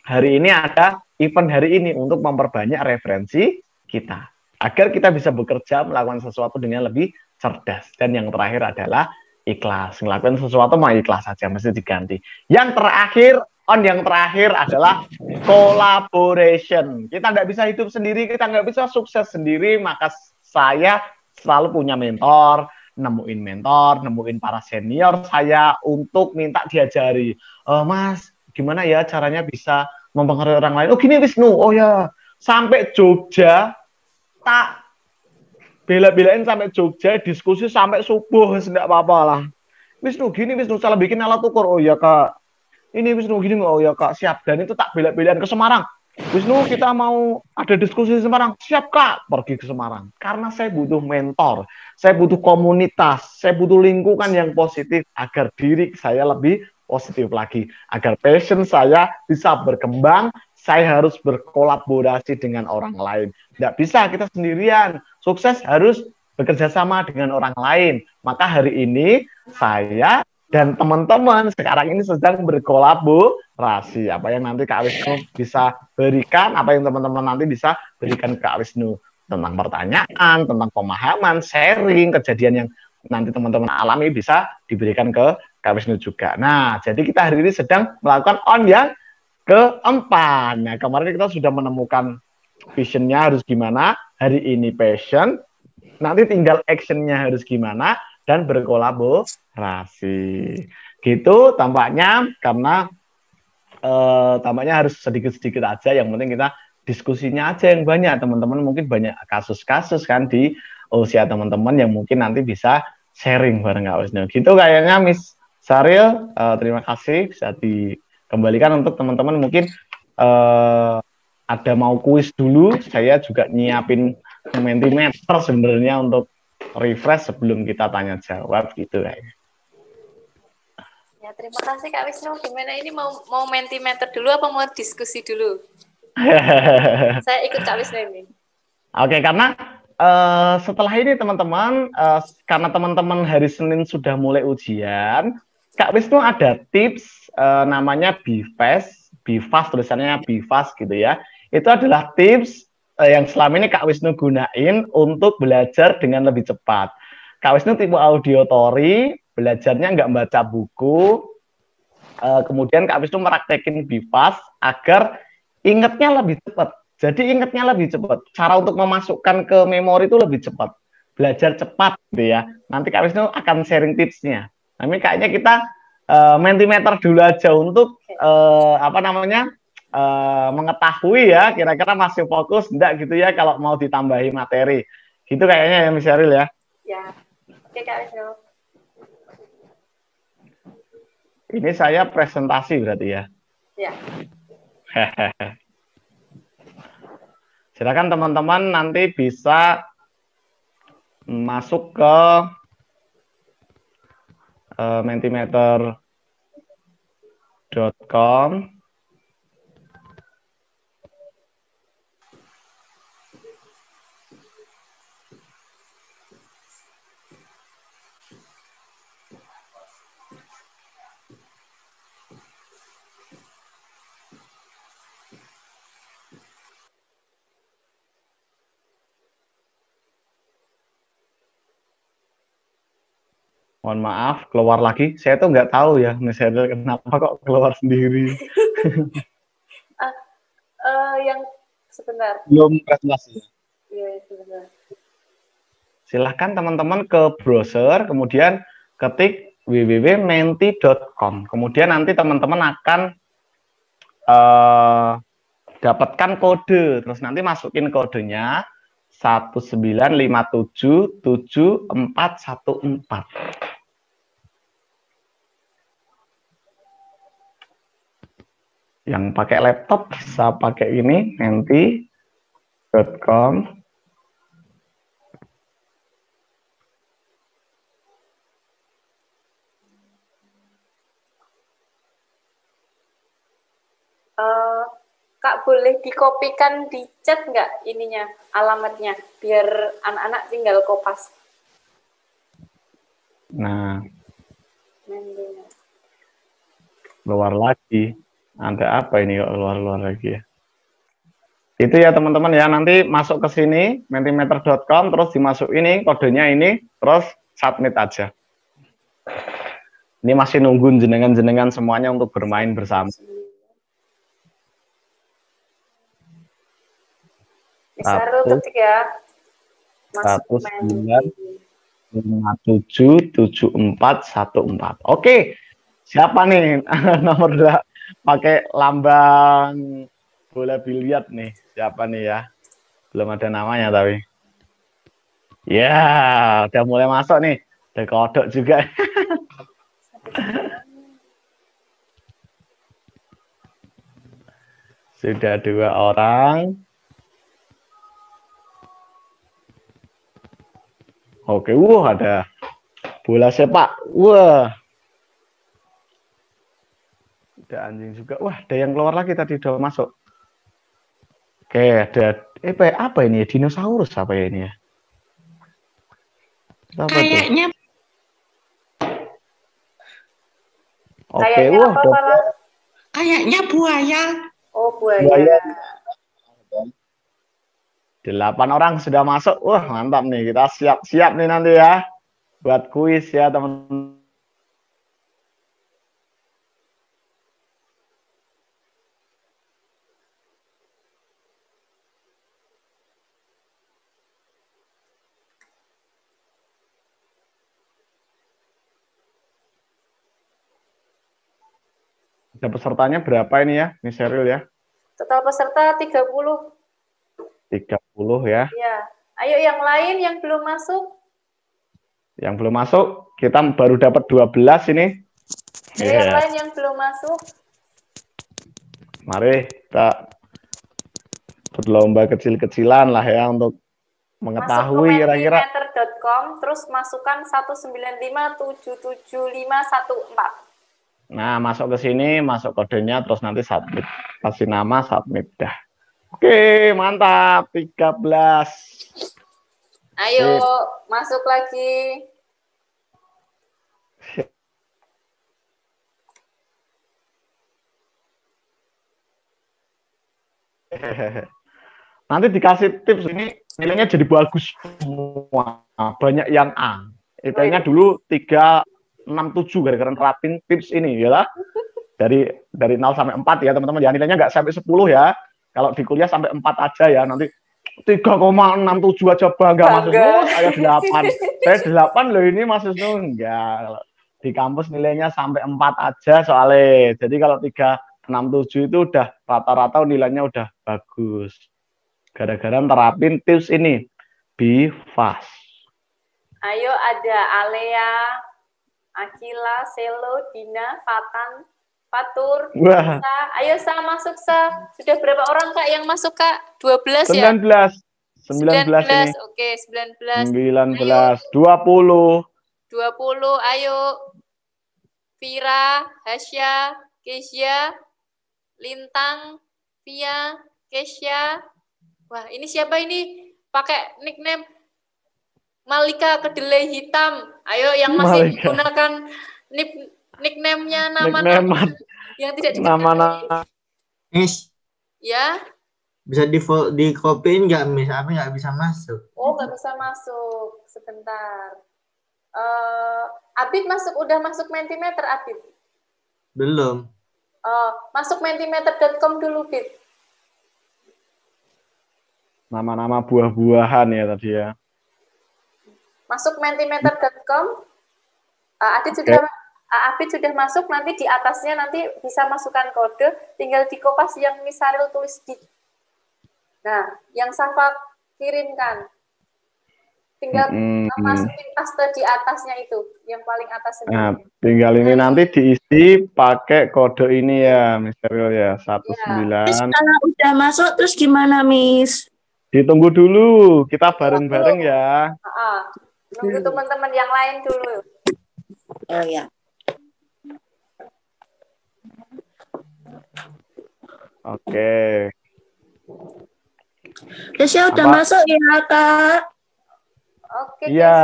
hari ini ada event hari ini untuk memperbanyak referensi kita. Agar kita bisa bekerja, melakukan sesuatu dengan lebih cerdas. Dan yang terakhir adalah ikhlas. Melakukan sesuatu mau ikhlas saja, mesti diganti. Yang terakhir adalah collaboration. Kita nggak bisa hidup sendiri, kita nggak bisa sukses sendiri, maka saya selalu punya mentor, nemuin para senior saya untuk minta diajari. Mas, gimana ya caranya bisa mempengaruhi orang lain? Oh gini Wisnu, oh ya, sampai Jogja, tak bela-belain sampai Jogja, diskusi sampai subuh, tidak apa-apa lah. Wisnu gini, Wisnu salah bikin alat ukur. Oh ya Kak, ini Wisnu gini, oh ya Kak, siap. Dan itu tak bela-belain ke Semarang. Wisnu, kita mau ada diskusi di Semarang. Siap Kak, pergi ke Semarang. Karena saya butuh mentor, saya butuh komunitas, saya butuh lingkungan yang positif agar diri saya lebih positif lagi. Agar passion saya bisa berkembang, saya harus berkolaborasi dengan orang lain. Tidak bisa kita sendirian. Sukses harus bekerja sama dengan orang lain. Maka hari ini saya dan teman-teman sekarang ini sedang berkolaborasi. Apa yang nanti Kak Wisnu bisa berikan, apa yang teman-teman nanti bisa berikan ke Kak Wisnu tentang pertanyaan, tentang pemahaman, sharing, kejadian yang nanti teman-teman alami bisa diberikan ke Kak Wisnu juga. Nah, jadi kita hari ini sedang melakukan on yang keempat. Nah, kemarin kita sudah menemukan visionnya harus gimana, hari ini passion, nanti tinggal actionnya harus gimana, dan berkolaborasi. Gitu tampaknya, karena tampaknya harus sedikit-sedikit aja, yang penting kita diskusinya aja yang banyak. Teman-teman mungkin banyak kasus-kasus kan di usia teman-teman yang mungkin nanti bisa sharing bareng Kak Wisnu. Gitu kayaknya Miss Saril, terima kasih bisa dikembalikan untuk teman-teman. Mungkin ada mau kuis dulu, saya juga nyiapin Mentimeter sebenarnya untuk refresh sebelum kita tanya jawab gitu kayaknya. Ya, terima kasih Kak Wisnu. Gimana ini mau Mentimeter dulu apa mau diskusi dulu? Saya ikut Kak Wisnu ini. Oke, karena setelah ini teman-teman, karena teman-teman hari Senin sudah mulai ujian, Kak Wisnu ada tips namanya BFAST, tulisannya BFAST gitu ya. Itu adalah tips yang selama ini Kak Wisnu gunain untuk belajar dengan lebih cepat. Kak Wisnu tipe auditory, belajarnya nggak baca buku, kemudian Kak Wisnu meraktekin BFAST agar ingatnya lebih cepat. Jadi ingatnya lebih cepat. Cara untuk memasukkan ke memori itu lebih cepat. Belajar cepat gitu ya. Nanti Kak Wisnu akan sharing tipsnya. Tapi kayaknya kita Mentimeter dulu aja untuk mengetahui ya kira-kira masih fokus enggak gitu ya kalau mau ditambahi materi. Gitu kayaknya ya Miss Sheryl ya. Ya. Oke Kak Wisnu. Ini saya presentasi berarti ya. Ya. Silakan teman-teman nanti bisa masuk ke mentimeter.com. Mohon maaf, keluar lagi. Saya tuh nggak tahu ya, Miss Heril, kenapa kok keluar sendiri. Yang sebentar. Belum presentasi. Iya, sebentar. Silahkan teman-teman ke browser, kemudian ketik www.menti.com. Kemudian nanti teman-teman akan dapatkan kode, terus nanti masukin kodenya 195771414. Yang pakai laptop bisa pakai ini, menti.com. Kak, boleh dikopikan di chat nggak ininya, alamatnya, biar anak-anak tinggal kopas. Nah, keluar lagi. Ada apa ini kok keluar-keluar lagi ya? Itu ya teman-teman ya, nanti masuk ke sini, mentimeter.com, terus dimasuk ini, kodenya ini, terus submit aja. Ini masih nunggu jenengan-jenengan semuanya untuk bermain bersama. Sarul ketik ya. 195771414. Oke, siapa nih nomor 2 pakai lambang bola biliar nih? Siapa nih ya? Belum ada namanya tapi. Ya, udah mulai masuk nih. Ada kodok juga. Sudah 2 orang. Oke, ada bola sepak. Wah. Ada anjing juga. Wah, ada yang keluar lagi tadi udah masuk. Oke, ada apa ini ya? Dinosaurus apa ya ini ya? Apa Kayaknya tuh? Oke, wah. Kayaknya buaya. Oh, buaya. 8 orang sudah masuk. Wah, mantap nih. Kita siap-siap nih nanti ya buat kuis ya, teman. Ada pesertanya berapa ini ya, Miss Sheryl ya? Total peserta 30. 30 ya. Ya. Ayo yang lain yang belum masuk. Yang belum masuk, kita baru dapat 12 ini. Ayo yang lain yang belum masuk. Mari kita berlomba kecil-kecilan lah ya untuk mengetahui kira-kira. Mentimeter.com, terus masukkan 195775114. Nah, masuk ke sini, masuk kodenya, terus nanti submit. Kasih nama, submit dah. Oke, mantap. 13. Ayo, masuk lagi. Nanti dikasih tips ini, nilainya jadi bagus semua. Banyak yang A. IP-nya dulu 367 gara-gara nerapin tips ini ya. Dari 0 sampai 4 ya, teman-teman. Ya, nilainya nggak sampai 10 ya. Kalau di kuliah sampai 4 aja ya. Nanti 3,67 aja bangga Mas Wisnu, saya 8. Saya 8 loh ini Mas Wisnu. Enggak. Di kampus nilainya sampai 4 aja soalnya. Jadi kalau 3,67 itu udah rata-rata nilainya udah bagus. Gara-gara terapin tips ini. Be fast. Ayo ada Alea, Akila, Selo, Dina, Fatan, Fatur, Sa. Ayo Sa masuk Sa. Sudah berapa orang Kak yang masuk Kak? 12 ya? 19 ini. Oke, 19. 19, ayo. 20. 20, ayo. Vira, Hasya, Kesia, Lintang, Via, Kesia. Wah, ini siapa ini? Pakai nickname Malika Kedelai Hitam. Ayo yang masih menggunakan nickname-nya nama-nama yang tidak diketahui. Miss. Ya. Bisa di copyin nggak, Miss? Abi nggak bisa masuk. Oh, nggak bisa masuk. Sebentar. Abid udah masuk Mentimeter, Abid. Belum. Masuk mentimeter.com dulu, Bid. Nama-nama buah-buahan ya tadi ya. Masuk mentimeter.com. Abid sudah masuk, nanti di atasnya nanti bisa masukkan kode, tinggal di kopas yang Miss Saril tulis di. Nah, yang Safa kirimkan. Tinggal masukin paste di atasnya itu, yang paling atas sendiri. Nah, tinggal ini nanti diisi pakai kode ini ya, Miss Saril ya, 19. Terus kalau udah masuk terus gimana, Miss? Ditunggu dulu, kita bareng-bareng ya. Nunggu teman-teman yang lain dulu. Oh ya. Oke. Kesya udah masuk ya, Kak? Oke, iya.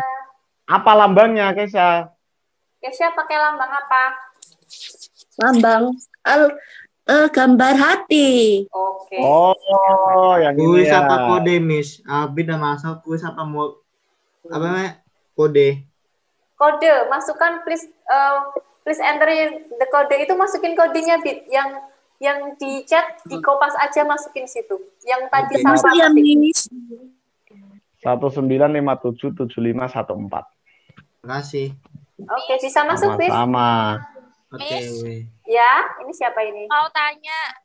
Kesya. Apa lambangnya, Kesya? Kesya pakai lambang apa? Lambang gambar hati. Oke. Oh, yang ini Kuis ya. apa kode, Miss? Abid udah masuk, kuis apa mau apa namanya? Kode. Kode, masukkan please enter the code itu, masukin kodenya, Bid. Yang di chat di kopas aja, masukin situ. Yang tadi sama ya, Miss. 19577514. Makasih. Oke, bisa masuk, Miss? Sama. Oke. Ya, ini siapa ini? Mau tanya.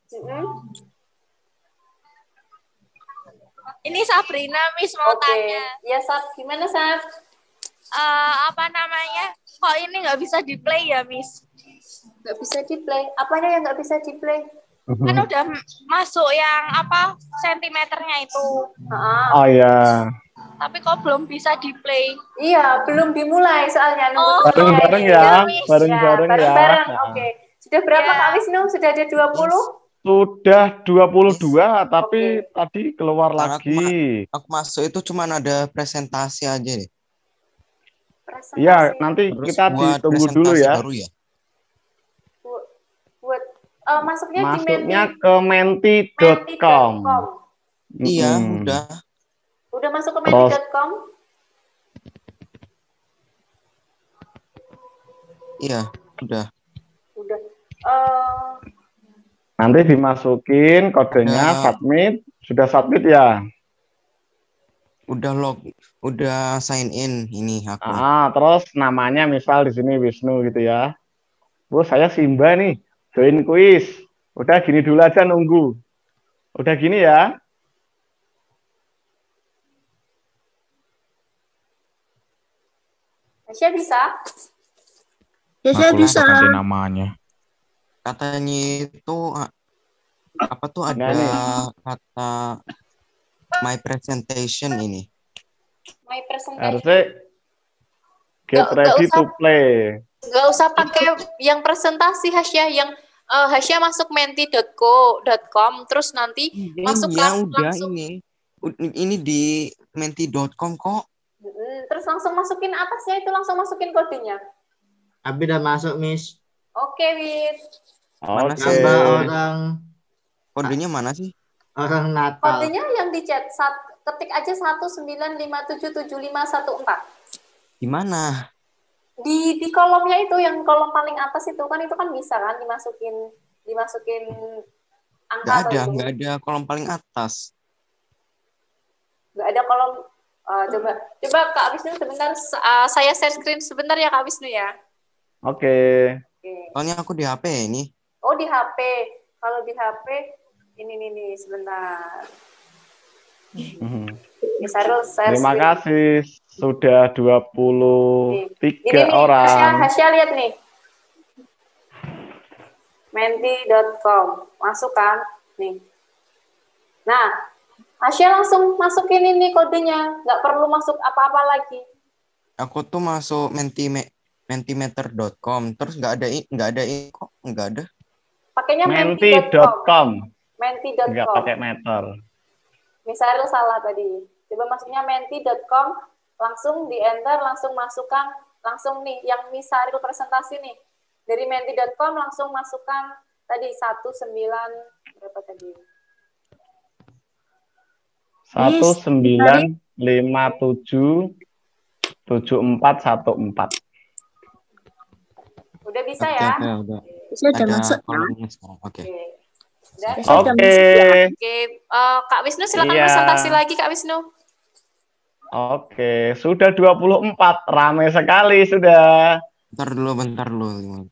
Ini Sabrina, Miss, mau tanya. Ya, Sab. Gimana, Sab? Apa namanya? Kok ini nggak bisa di-play ya, Miss? Nggak bisa di-play. Apanya yang nggak bisa di-play? Kan udah masuk yang apa sentimeternya itu. Oh ya. Tapi kok belum bisa di-play? Iya, belum dimulai soalnya. Bareng-bareng ya. Bareng-bareng ya. Bareng-bareng, oke. Sudah berapa, Kak Wisnu? Sudah ada 20? Sudah 22, tapi tadi keluar lagi. Aku masuk itu cuma ada presentasi aja nih. Iya, nanti Terus kita ditunggu dulu ya. Baru ya? Masuknya ke menti.com. Iya, udah. Udah masuk ke menti.com? Iya, udah. Nanti dimasukin kodenya, submit. Sudah submit ya? Udah sign in ini aku. Terus namanya misal di sini Wisnu gitu ya. Bu, saya Simba nih, join kuis. Udah gini dulu aja nunggu. Udah gini ya. Saya bisa. Saya bisa. Ganti namanya. Katanya itu apa tuh ada kata my presentation ini. My presentation. Harusnya get ready to play. Gak usah pakai yang presentasi, Hasya. Yang Hasya masuk menti.co.com, terus nanti masukkan langsung. Ini di menti.com kok. Terus langsung masukin atasnya itu, langsung masukin kodenya. Abi udah masuk, Miss. Oke, Wid. Mana sih? Orang kodenya mana sih? Orang Natal. Kodenya yang di chat. Ketik aja 195777514. Gimana? Di kolomnya itu, yang kolom paling atas itu kan bisa kan dimasukin angka. Nggak ada kolom paling atas. Nggak ada kolom. Coba Kak Wisnu sebentar, saya share screen sebentar ya, Kak Wisnu ya. Oke. Soalnya aku di HP ini. Oh, di HP. Kalau di HP ini sebentar. Terima kasih sudah 23 orang. Hasya lihat nih. Menti.com. Masuk kan? Nih. Nah, Hasya langsung masukin ini kodenya. Nggak perlu masuk apa-apa lagi. Aku tuh masuk mentimeter.com. Terus nggak ada kok. Nggak ada. Pakainya menti.com. Menti.com. Nggak pakai meter. Misalnya salah tadi. Coba masuknya menti.com, langsung di enter, langsung masukkan, langsung nih yang misalnya presentasi nih. Dari menti.com langsung masukkan tadi 19 berapa tadi? 1957 7414. Udah bisa Oke, ya? oke, udah. Saya udah Ada masuk ya. kolomnya sekarang. Oke. Oke. Udah. Saya udah Oke. masuk ya. Oke, Kak Wisnu silakan Iya. presentasi lagi Kak Wisnu. Oke, sudah 24. Ramai sekali sudah. Bentar dulu.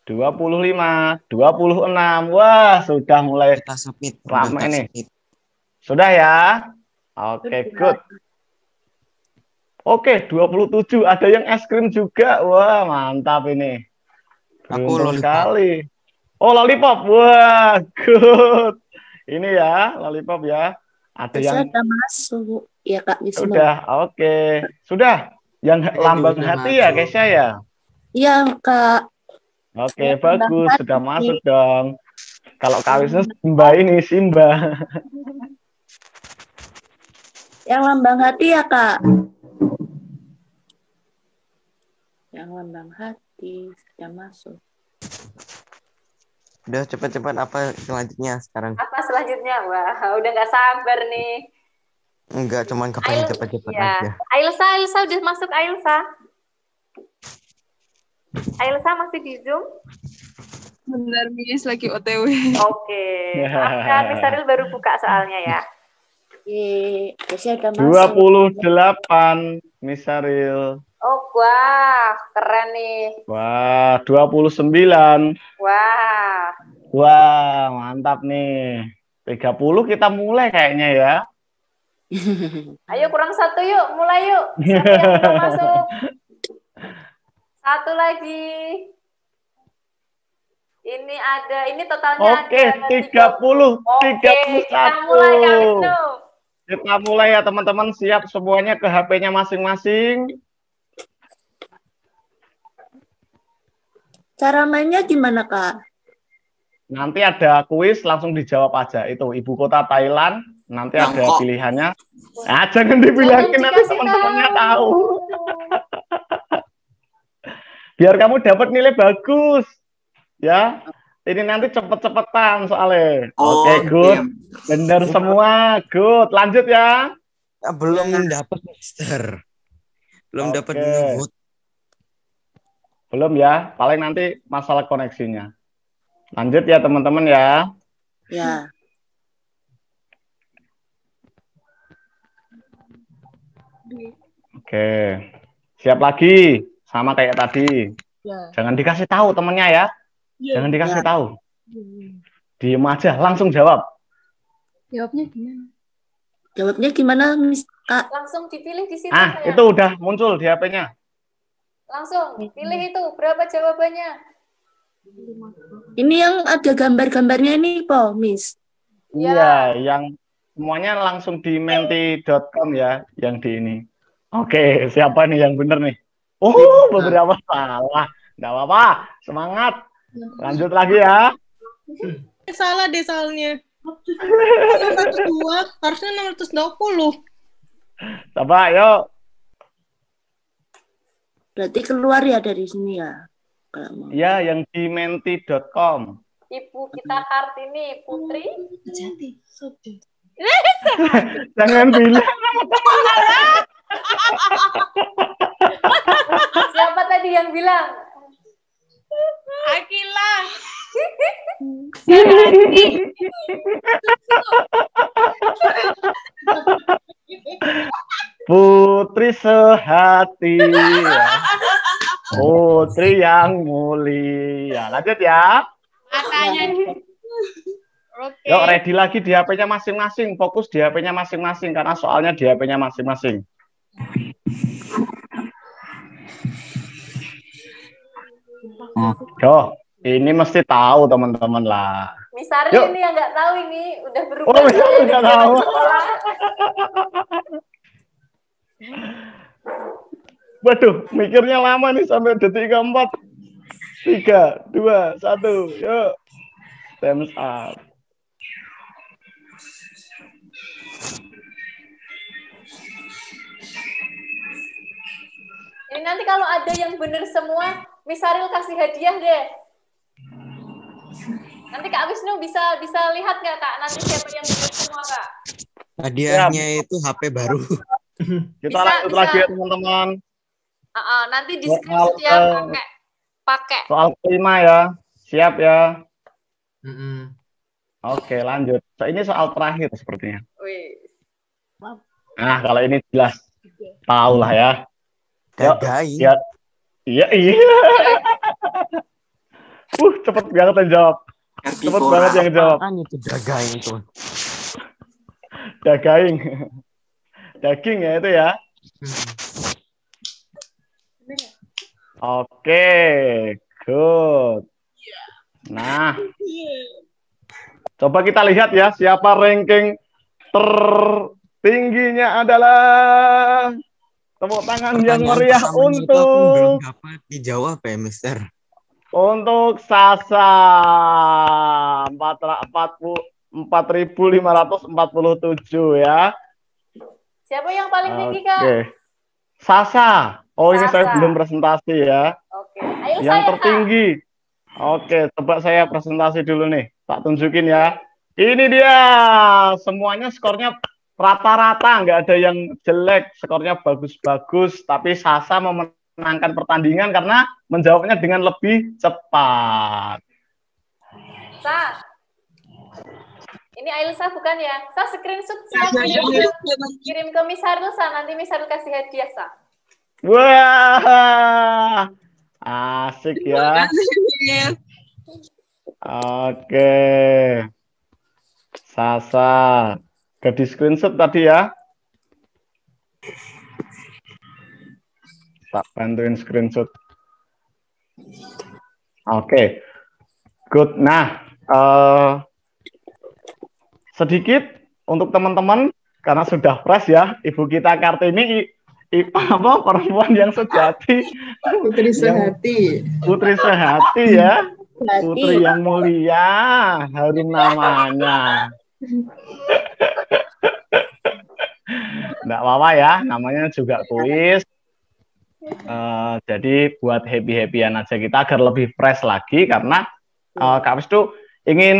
25, 26. Wah, sudah mulai Kita submit. ramai Udah nih. submit. Sudah ya? Oke, good. Oke, 27. Ada yang es krim juga. Wah, mantap ini. Aku Beruntung lollipop. sekali. Oh, lollipop. Wah, good. Ini ya, lollipop ya. Ada Saya yang udah masuk. Ya Kak Wisnu. sudah, oke. Sudah. Yang lambang udah hati ya, masuk. Kesha ya? Iya Kak. Oke, Ya, bagus. lambang Sudah hati. masuk dong. Kalau Kak Wisnu, Simba ini, Simba. Yang lambang hati ya Kak. Yang lambang hati sudah masuk. Udah cepat-cepat apa selanjutnya sekarang? Apa selanjutnya? Wah, udah nggak sabar nih. Enggak, cuman kepengen cepet-cepet Ya. aja. Ailsa udah masuk Ailsa. Ailsa masih di Zoom? Benar, Miss, lagi OTW. Oke. Maafkan, Miss Saril baru buka soalnya ya. Saya udah masuk. 28, Miss Saril. Oh, wah, keren nih. Wah, 29. Wah. Wah, mantap nih. 30 kita mulai kayaknya ya. Ayo kurang satu yuk, mulai yuk. Siapa yang belum masuk? Satu lagi. Ini ada, ini totalnya Oke, ada 30, Oke, 31. kita mulai Kak Wisnu. Kita mulai ya teman-teman, siap semuanya ke HP-nya masing-masing. Cara mainnya gimana Kak? Nanti ada kuis, langsung dijawab aja. Itu ibu kota Thailand, nanti ada pilihannya. Nah, jangan dibilangin, nanti dikasih teman-temannya tahu. Biar kamu dapat nilai bagus. Ya, ini nanti cepet-cepetan soalnya. Oke, good. Benar semua, good. Lanjut ya. Belum dapat, Mister. Belum dapat Oke. dulu. Belum ya, paling nanti masalah koneksinya. Lanjut ya teman-teman ya. Ya. Oke, siap lagi. Sama kayak tadi. Ya. Jangan dikasih tahu temennya ya. Jangan dikasih tahu. Diem aja, langsung jawab. Jawabnya gimana? Jawabnya gimana, Miss Kak? Langsung dipilih di situ. Ah, sayang. itu udah muncul di HP-nya. Langsung pilih itu, berapa jawabannya? Ini yang ada gambar-gambarnya ini, Po, Miss. Iya, yang semuanya langsung di menti.com ya, yang di ini. Oke, siapa nih yang bener nih? Oh, beberapa salah. Nggak apa-apa, semangat. Lanjut lagi ya. Salah deh soalnya. 602, harusnya 620. Coba, yuk. Berarti keluar ya dari sini ya. Kalau mau. Ya, yang di menti.com. Ibu kita Kartini Putri. Jangan bilang. Siapa tadi yang bilang? Akila. Putri sehati, ya. Putri yang mulia. Lanjut ya. Katanya. Oke. Yuk, ready lagi di HP-nya masing-masing. Fokus di HP-nya masing-masing, karena soalnya di HP-nya masing-masing. Yo, ini mesti tahu teman-teman lah. Misari Yuk. ini yang nggak tahu ini udah berubah. Oh, Misari soalnya nggak di zaman tahu. sekolah. Waduh, mikirnya lama nih sampai detik keempat. 3, 2, 1, yuk. Time's up. Ini nanti kalau ada yang bener semua, Misaril kasih hadiah deh. Nanti Kak Wisnu bisa lihat nggak Kak? Nanti siapa yang bikin semua Kak? Hadiahnya itu HP baru. Kita lanjut lagi ya teman-teman. Nanti di Soal, screenshot ya pakai. Soal kelima ya. Siap ya. Mm-mm. Oke, lanjut. Ini soal terakhir sepertinya. Wih. Nah, kalau ini jelas tahu lah ya. Gagain. Ya. Iya. Cepet banget yang jawab. Cepet banget yang jawab. Apaan itu gagain tuh? Daging ya itu ya. Oke, good. Nah, coba kita lihat ya siapa ranking tertingginya adalah tepuk tangan yang meriah untuk dapat dijawab ya, Mister. Untuk Sasa 4.547 ya. Siapa yang paling tinggi Kak? Oke. Sasa. Oh, ini Sasa. saya belum presentasi ya. Oke. Ayo Yang saya tertinggi. Oke, coba saya presentasi dulu nih. Tak tunjukin ya. Ini dia. Semuanya skornya rata-rata, nggak ada yang jelek. Skornya bagus-bagus. Tapi Sasa memenangkan pertandingan karena menjawabnya dengan lebih cepat. Sa. Ini Ailsa bukan ya? Sa screenshot kirim ke Miss Harul Sa. Nanti Miss Harul kasih hadiah Sa. Wah, asik ya. Oke, Sasa, udah di screenshot tadi ya. Tak bantuin screenshot. Oke, good. Nah, sedikit untuk teman-teman karena sudah fresh ya, Ibu kita Kartini perempuan yang sejati, Putri sehati. Putri sehati ya, putri yang mulia, harum namanya. Nggak apa-apa ya, namanya juga kuis. Jadi buat happy-happyan aja kita agar lebih fresh lagi karena Kak Wisnu ingin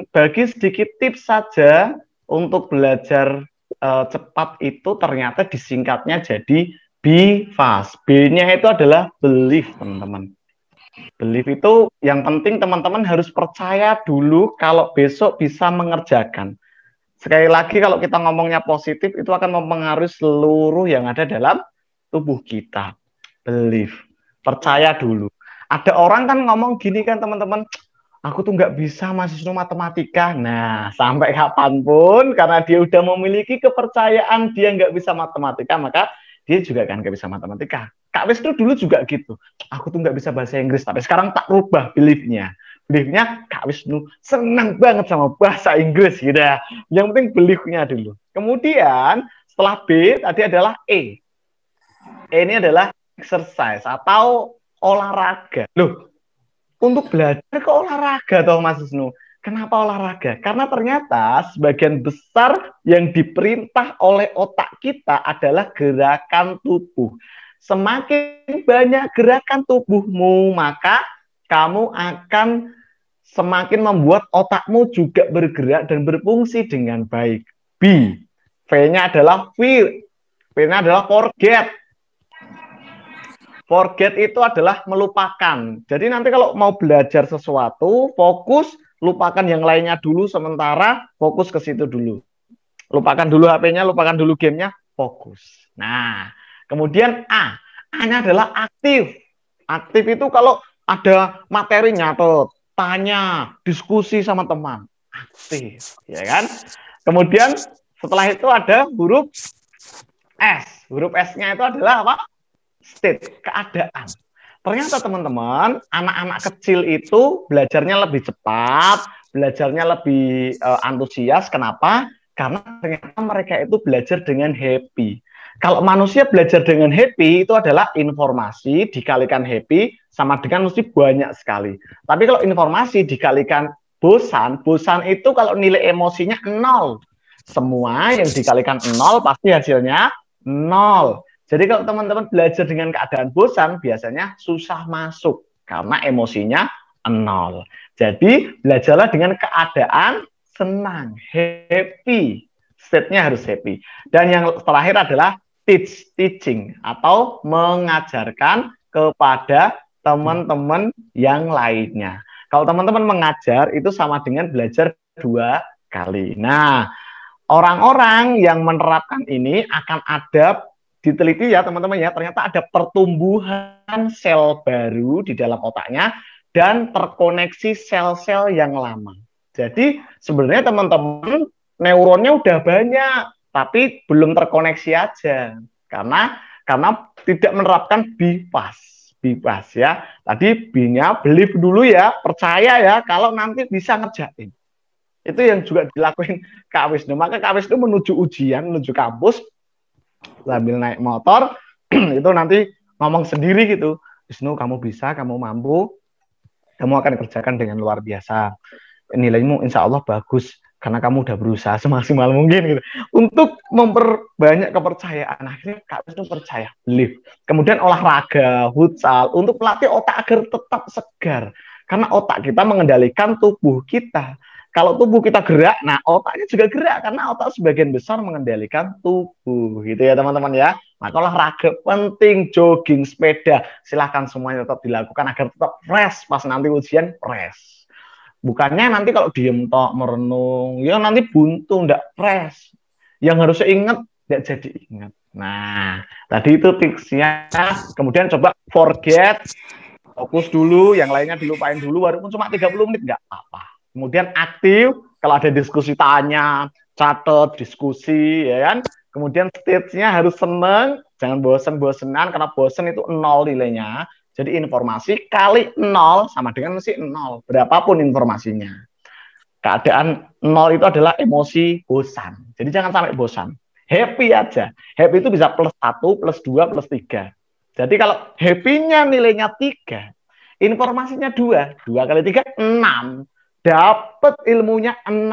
bagi sedikit tips saja untuk belajar cepat itu ternyata disingkatnya jadi BFAST. B-nya itu adalah belief, teman-teman. Belief itu yang penting teman-teman harus percaya dulu kalau besok bisa mengerjakan. Sekali lagi kalau kita ngomongnya positif itu akan mempengaruhi seluruh yang ada dalam tubuh kita. Belief. Percaya dulu. Ada orang kan ngomong gini kan teman-teman, aku tuh nggak bisa mahasiswa matematika. Nah, sampai kapanpun, karena dia udah memiliki kepercayaan dia nggak bisa matematika, maka dia juga kan nggak bisa matematika. Kak Wisnu dulu juga gitu. Aku tuh nggak bisa bahasa Inggris, tapi sekarang tak rubah beliefnya. Beliefnya Kak Wisnu senang banget sama bahasa Inggris, gitu ya. Yang penting beliefnya dulu. Kemudian, setelah B, tadi adalah E. E ini adalah exercise atau olahraga. Loh, untuk belajar ke olahraga toh Mas Wisnu. Kenapa olahraga? Karena ternyata sebagian besar yang diperintah oleh otak kita adalah gerakan tubuh. Semakin banyak gerakan tubuhmu, maka kamu akan semakin membuat otakmu juga bergerak dan berfungsi dengan baik. B. V-nya adalah feel. V-nya adalah forget. Forget itu adalah melupakan. Jadi nanti kalau mau belajar sesuatu, fokus, lupakan yang lainnya dulu, sementara fokus ke situ dulu. Lupakan dulu HP-nya, lupakan dulu gamenya, fokus. Nah, kemudian A. A-nya adalah aktif. Aktif itu kalau ada materi nyatet, tanya, diskusi sama teman. Aktif, ya kan? Kemudian setelah itu ada huruf S. Huruf S-nya itu adalah apa? State, keadaan. Ternyata teman-teman, anak-anak kecil itu belajarnya lebih cepat, belajarnya lebih antusias. Kenapa? Karena ternyata mereka itu belajar dengan happy. Kalau manusia belajar dengan happy, itu adalah informasi dikalikan happy sama dengan mesti banyak sekali. Tapi kalau informasi dikalikan bosan, bosan itu kalau nilai emosinya 0. Semua yang dikalikan 0 pasti hasilnya 0. Jadi kalau teman-teman belajar dengan keadaan bosan, biasanya susah masuk. Karena emosinya nol. Jadi belajarlah dengan keadaan senang, happy. State-nya harus happy. Dan yang terakhir adalah teaching atau mengajarkan kepada teman-teman yang lainnya. Kalau teman-teman mengajar itu sama dengan belajar 2 kali. Nah, orang-orang yang menerapkan ini akan ada, diteliti ya teman-teman ya, ternyata ada pertumbuhan sel baru di dalam otaknya dan terkoneksi sel-sel yang lama. Jadi sebenarnya teman-teman neuronnya udah banyak, tapi belum terkoneksi aja karena tidak menerapkan BIPAS ya. Tadi B-nya believe dulu ya, percaya ya kalau nanti bisa ngerjain. Itu yang juga dilakuin Kak Wisnu. Maka Kak Wisnu menuju ujian, menuju kampus, sambil naik motor, itu nanti ngomong sendiri gitu. Wisnu, kamu bisa, kamu mampu, kamu akan kerjakan dengan luar biasa. Nilaimu insya Allah bagus, karena kamu udah berusaha semaksimal mungkin gitu. Untuk memperbanyak kepercayaan, akhirnya Kak Wisnu percaya, believe. Kemudian olahraga, futsal, untuk melatih otak agar tetap segar. Karena otak kita mengendalikan tubuh kita. Kalau tubuh kita gerak, nah otaknya juga gerak karena otak sebagian besar mengendalikan tubuh, gitu ya teman-teman ya. Maka olahraga penting, jogging, sepeda, silahkan semuanya tetap dilakukan agar tetap fresh pas nanti ujian fresh. Bukannya nanti kalau diem tok merenung, ya nanti buntu, ndak fresh. Yang harusnya ingat, ndak jadi ingat. Nah, tadi itu tipsnya. Kemudian coba forget, fokus dulu, yang lainnya dilupain dulu, walaupun cuma 30 menit nggak apa-apa. Kemudian aktif, kalau ada diskusi tanya, catat, diskusi, ya kan. Kemudian stage-nya harus seneng, jangan bosen-bosenan, karena bosen itu 0 nilainya. Jadi informasi kali 0 sama dengan mesti 0, berapapun informasinya. Keadaan 0 itu adalah emosi bosan. Jadi jangan sampai bosan. Happy aja. Happy itu bisa plus 1, plus 2, plus 3. Jadi kalau happy-nya nilainya 3, informasinya 2. 2 kali 3, 6. Dapat ilmunya 6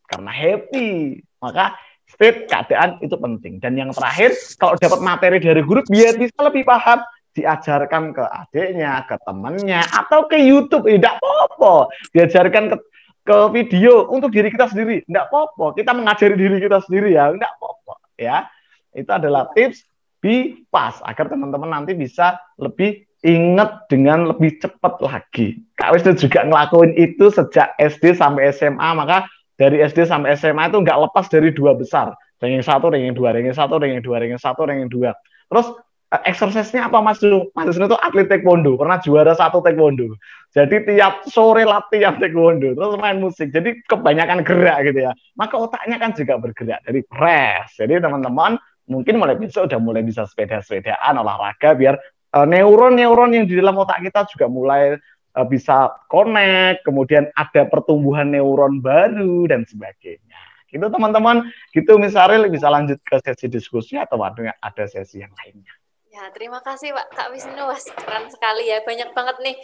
karena happy. Maka state keadaan itu penting. Dan yang terakhir, kalau dapat materi dari guru biar bisa lebih paham, diajarkan ke adiknya, ke temannya, atau ke YouTube, tidak apa-apa. Diajarkan ke video untuk diri kita sendiri, tidak apa-apa. Kita mengajari diri kita sendiri ya, tidak apa-apa ya. Itu adalah tips BIPAS agar teman-teman nanti bisa lebih ingat dengan lebih cepat lagi. Kak Wisnu juga ngelakuin itu sejak SD sampai SMA, maka dari SD sampai SMA itu nggak lepas dari 2 besar. Ranking 1, ranking 2, ranking 1, ranking 2, ranking 1, ranking 2. Terus exercise-nya apa Mas Wisnu? Mas Wisnu itu atlet taekwondo, pernah juara 1 taekwondo. Jadi tiap sore latihan taekwondo, terus main musik. Jadi kebanyakan gerak gitu ya. Maka otaknya kan juga bergerak, jadi fresh. Jadi teman-teman mungkin mulai besok udah mulai bisa sepeda-sepedaan, olahraga, biar neuron-neuron yang di dalam otak kita juga mulai bisa connect, kemudian ada pertumbuhan neuron baru dan sebagainya. Gitu teman-teman, gitu Miss Aril bisa lanjut ke sesi diskusi atau ada sesi yang lainnya. Ya, terima kasih Pak Kak Wisnu, wah keren sekali ya, banyak banget nih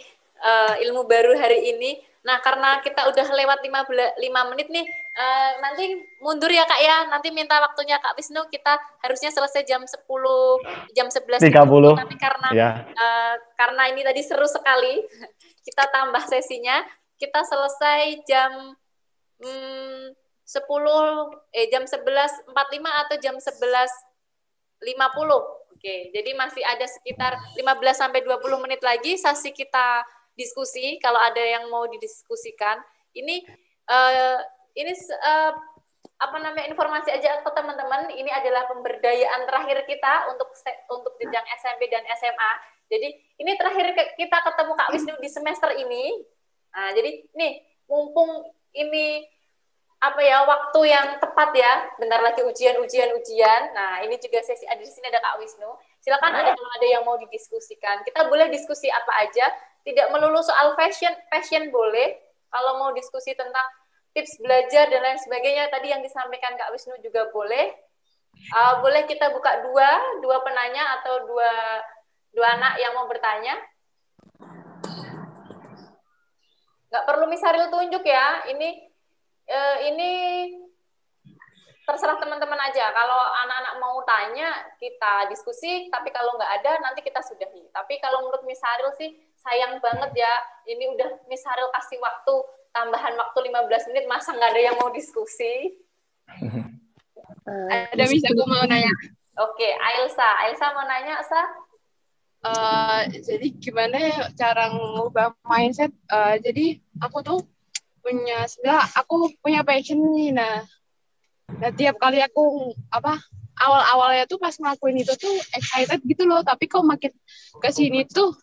ilmu baru hari ini. Nah, karena kita udah lewat 5 menit nih, nanti mundur ya Kak ya, nanti minta waktunya Kak Wisnu, kita harusnya selesai jam 11.30, tapi karena ini tadi seru sekali, kita tambah sesinya, kita selesai jam 11.45 atau jam 11.50. Oke, jadi masih ada sekitar 15-20 menit lagi sesi kita diskusi, kalau ada yang mau didiskusikan. Ini informasi aja ke teman-teman, ini adalah pemberdayaan terakhir kita untuk jenjang SMP dan SMA. Jadi ini terakhir kita ketemu Kak Wisnu di semester ini. Nah, jadi nih mumpung ini waktu yang tepat ya, bentar lagi ujian. Nah, ini juga sesi di sini ada Kak Wisnu. Silakan kalau ada yang mau didiskusikan. Kita boleh diskusi apa aja, tidak melulu soal fashion boleh. Kalau mau diskusi tentang tips belajar dan lain sebagainya tadi yang disampaikan Kak Wisnu juga boleh. Boleh kita buka dua penanya atau dua anak yang mau bertanya. Nggak perlu Miss Haril tunjuk ya. Ini terserah teman-teman aja. Kalau anak-anak mau tanya, kita diskusi. Tapi kalau nggak ada, nanti kita sudahi. Tapi kalau menurut Miss Haril sih, sayang banget ya, ini udah Miss Haril kasih waktu, tambahan waktu 15 menit, masa nggak ada yang mau diskusi? Ada Miss, aku mau nanya. Oke, Ailsa mau nanya, Sa? Jadi gimana ya cara mengubah mindset? Jadi aku tuh sebenarnya aku punya passion nih. Nah tiap kali aku awal-awalnya tuh pas ngelakuin itu tuh excited gitu loh, tapi kok makin kesini tuh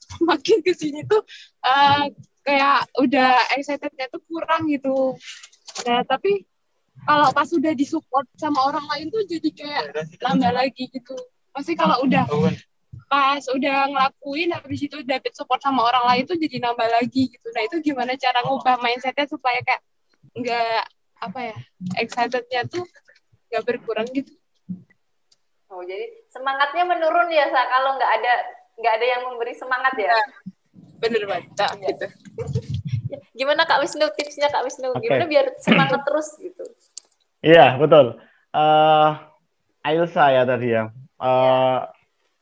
kayak udah excitednya tuh kurang gitu. Nah tapi kalau pas udah disupport sama orang lain tuh jadi kayak tambah lagi gitu. Pasti kalau pas udah ngelakuin, habis itu dapet support sama orang lain tuh jadi nambah lagi gitu. Nah itu gimana cara ngubah mindsetnya supaya kayak nggak excitednya tuh nggak berkurang gitu. Oh, jadi semangatnya menurun ya, Sa, kalau nggak ada yang memberi semangat ya? Bener banget gitu. Gimana Kak Wisnu, tipsnya Kak Wisnu? Gimana biar semangat terus gitu? Iya, betul. Ailsa ya tadi ya.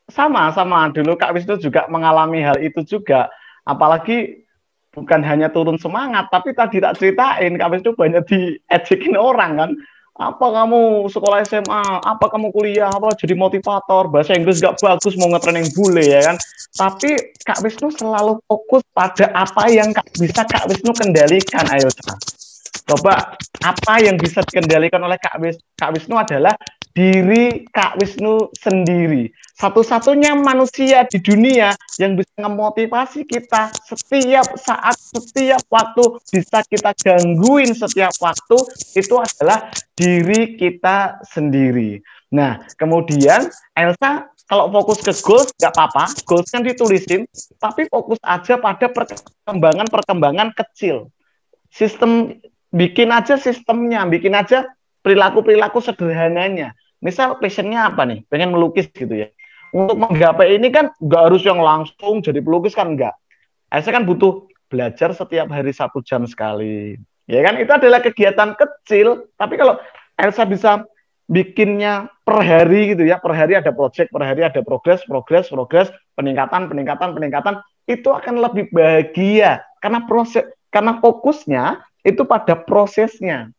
Sama dulu Kak Wisnu juga mengalami hal itu juga. Apalagi bukan hanya turun semangat, tapi tadi tak ceritain Kak Wisnu banyak diejekin orang kan. Apa kamu sekolah SMA, apa kamu kuliah, apa jadi motivator, bahasa Inggris gak bagus, mau nge-training bule ya kan. Tapi Kak Wisnu selalu fokus pada apa yang bisa Kak Wisnu kendalikan, ayo. Coba, apa yang bisa dikendalikan oleh Kak Wisnu adalah diri Kak Wisnu sendiri. Satu-satunya manusia di dunia yang bisa memotivasi kita setiap saat, setiap waktu, bisa kita gangguin setiap waktu, itu adalah diri kita sendiri. Nah, kemudian Elsa, kalau fokus ke goals, nggak apa-apa, goals kan ditulisin, tapi fokus aja pada perkembangan kecil. Bikin aja sistemnya, bikin aja perilaku sederhananya. Misal passionnya apa nih? Pengen melukis gitu ya. Untuk menggapai ini kan nggak harus yang langsung jadi pelukis kan, enggak. Saya kan butuh belajar setiap hari 1 jam sekali. Ya kan, itu adalah kegiatan kecil. Tapi kalau Elsa bisa bikinnya per hari gitu ya, per hari ada project, per hari ada progres, peningkatan, itu akan lebih bahagia karena fokusnya itu pada prosesnya.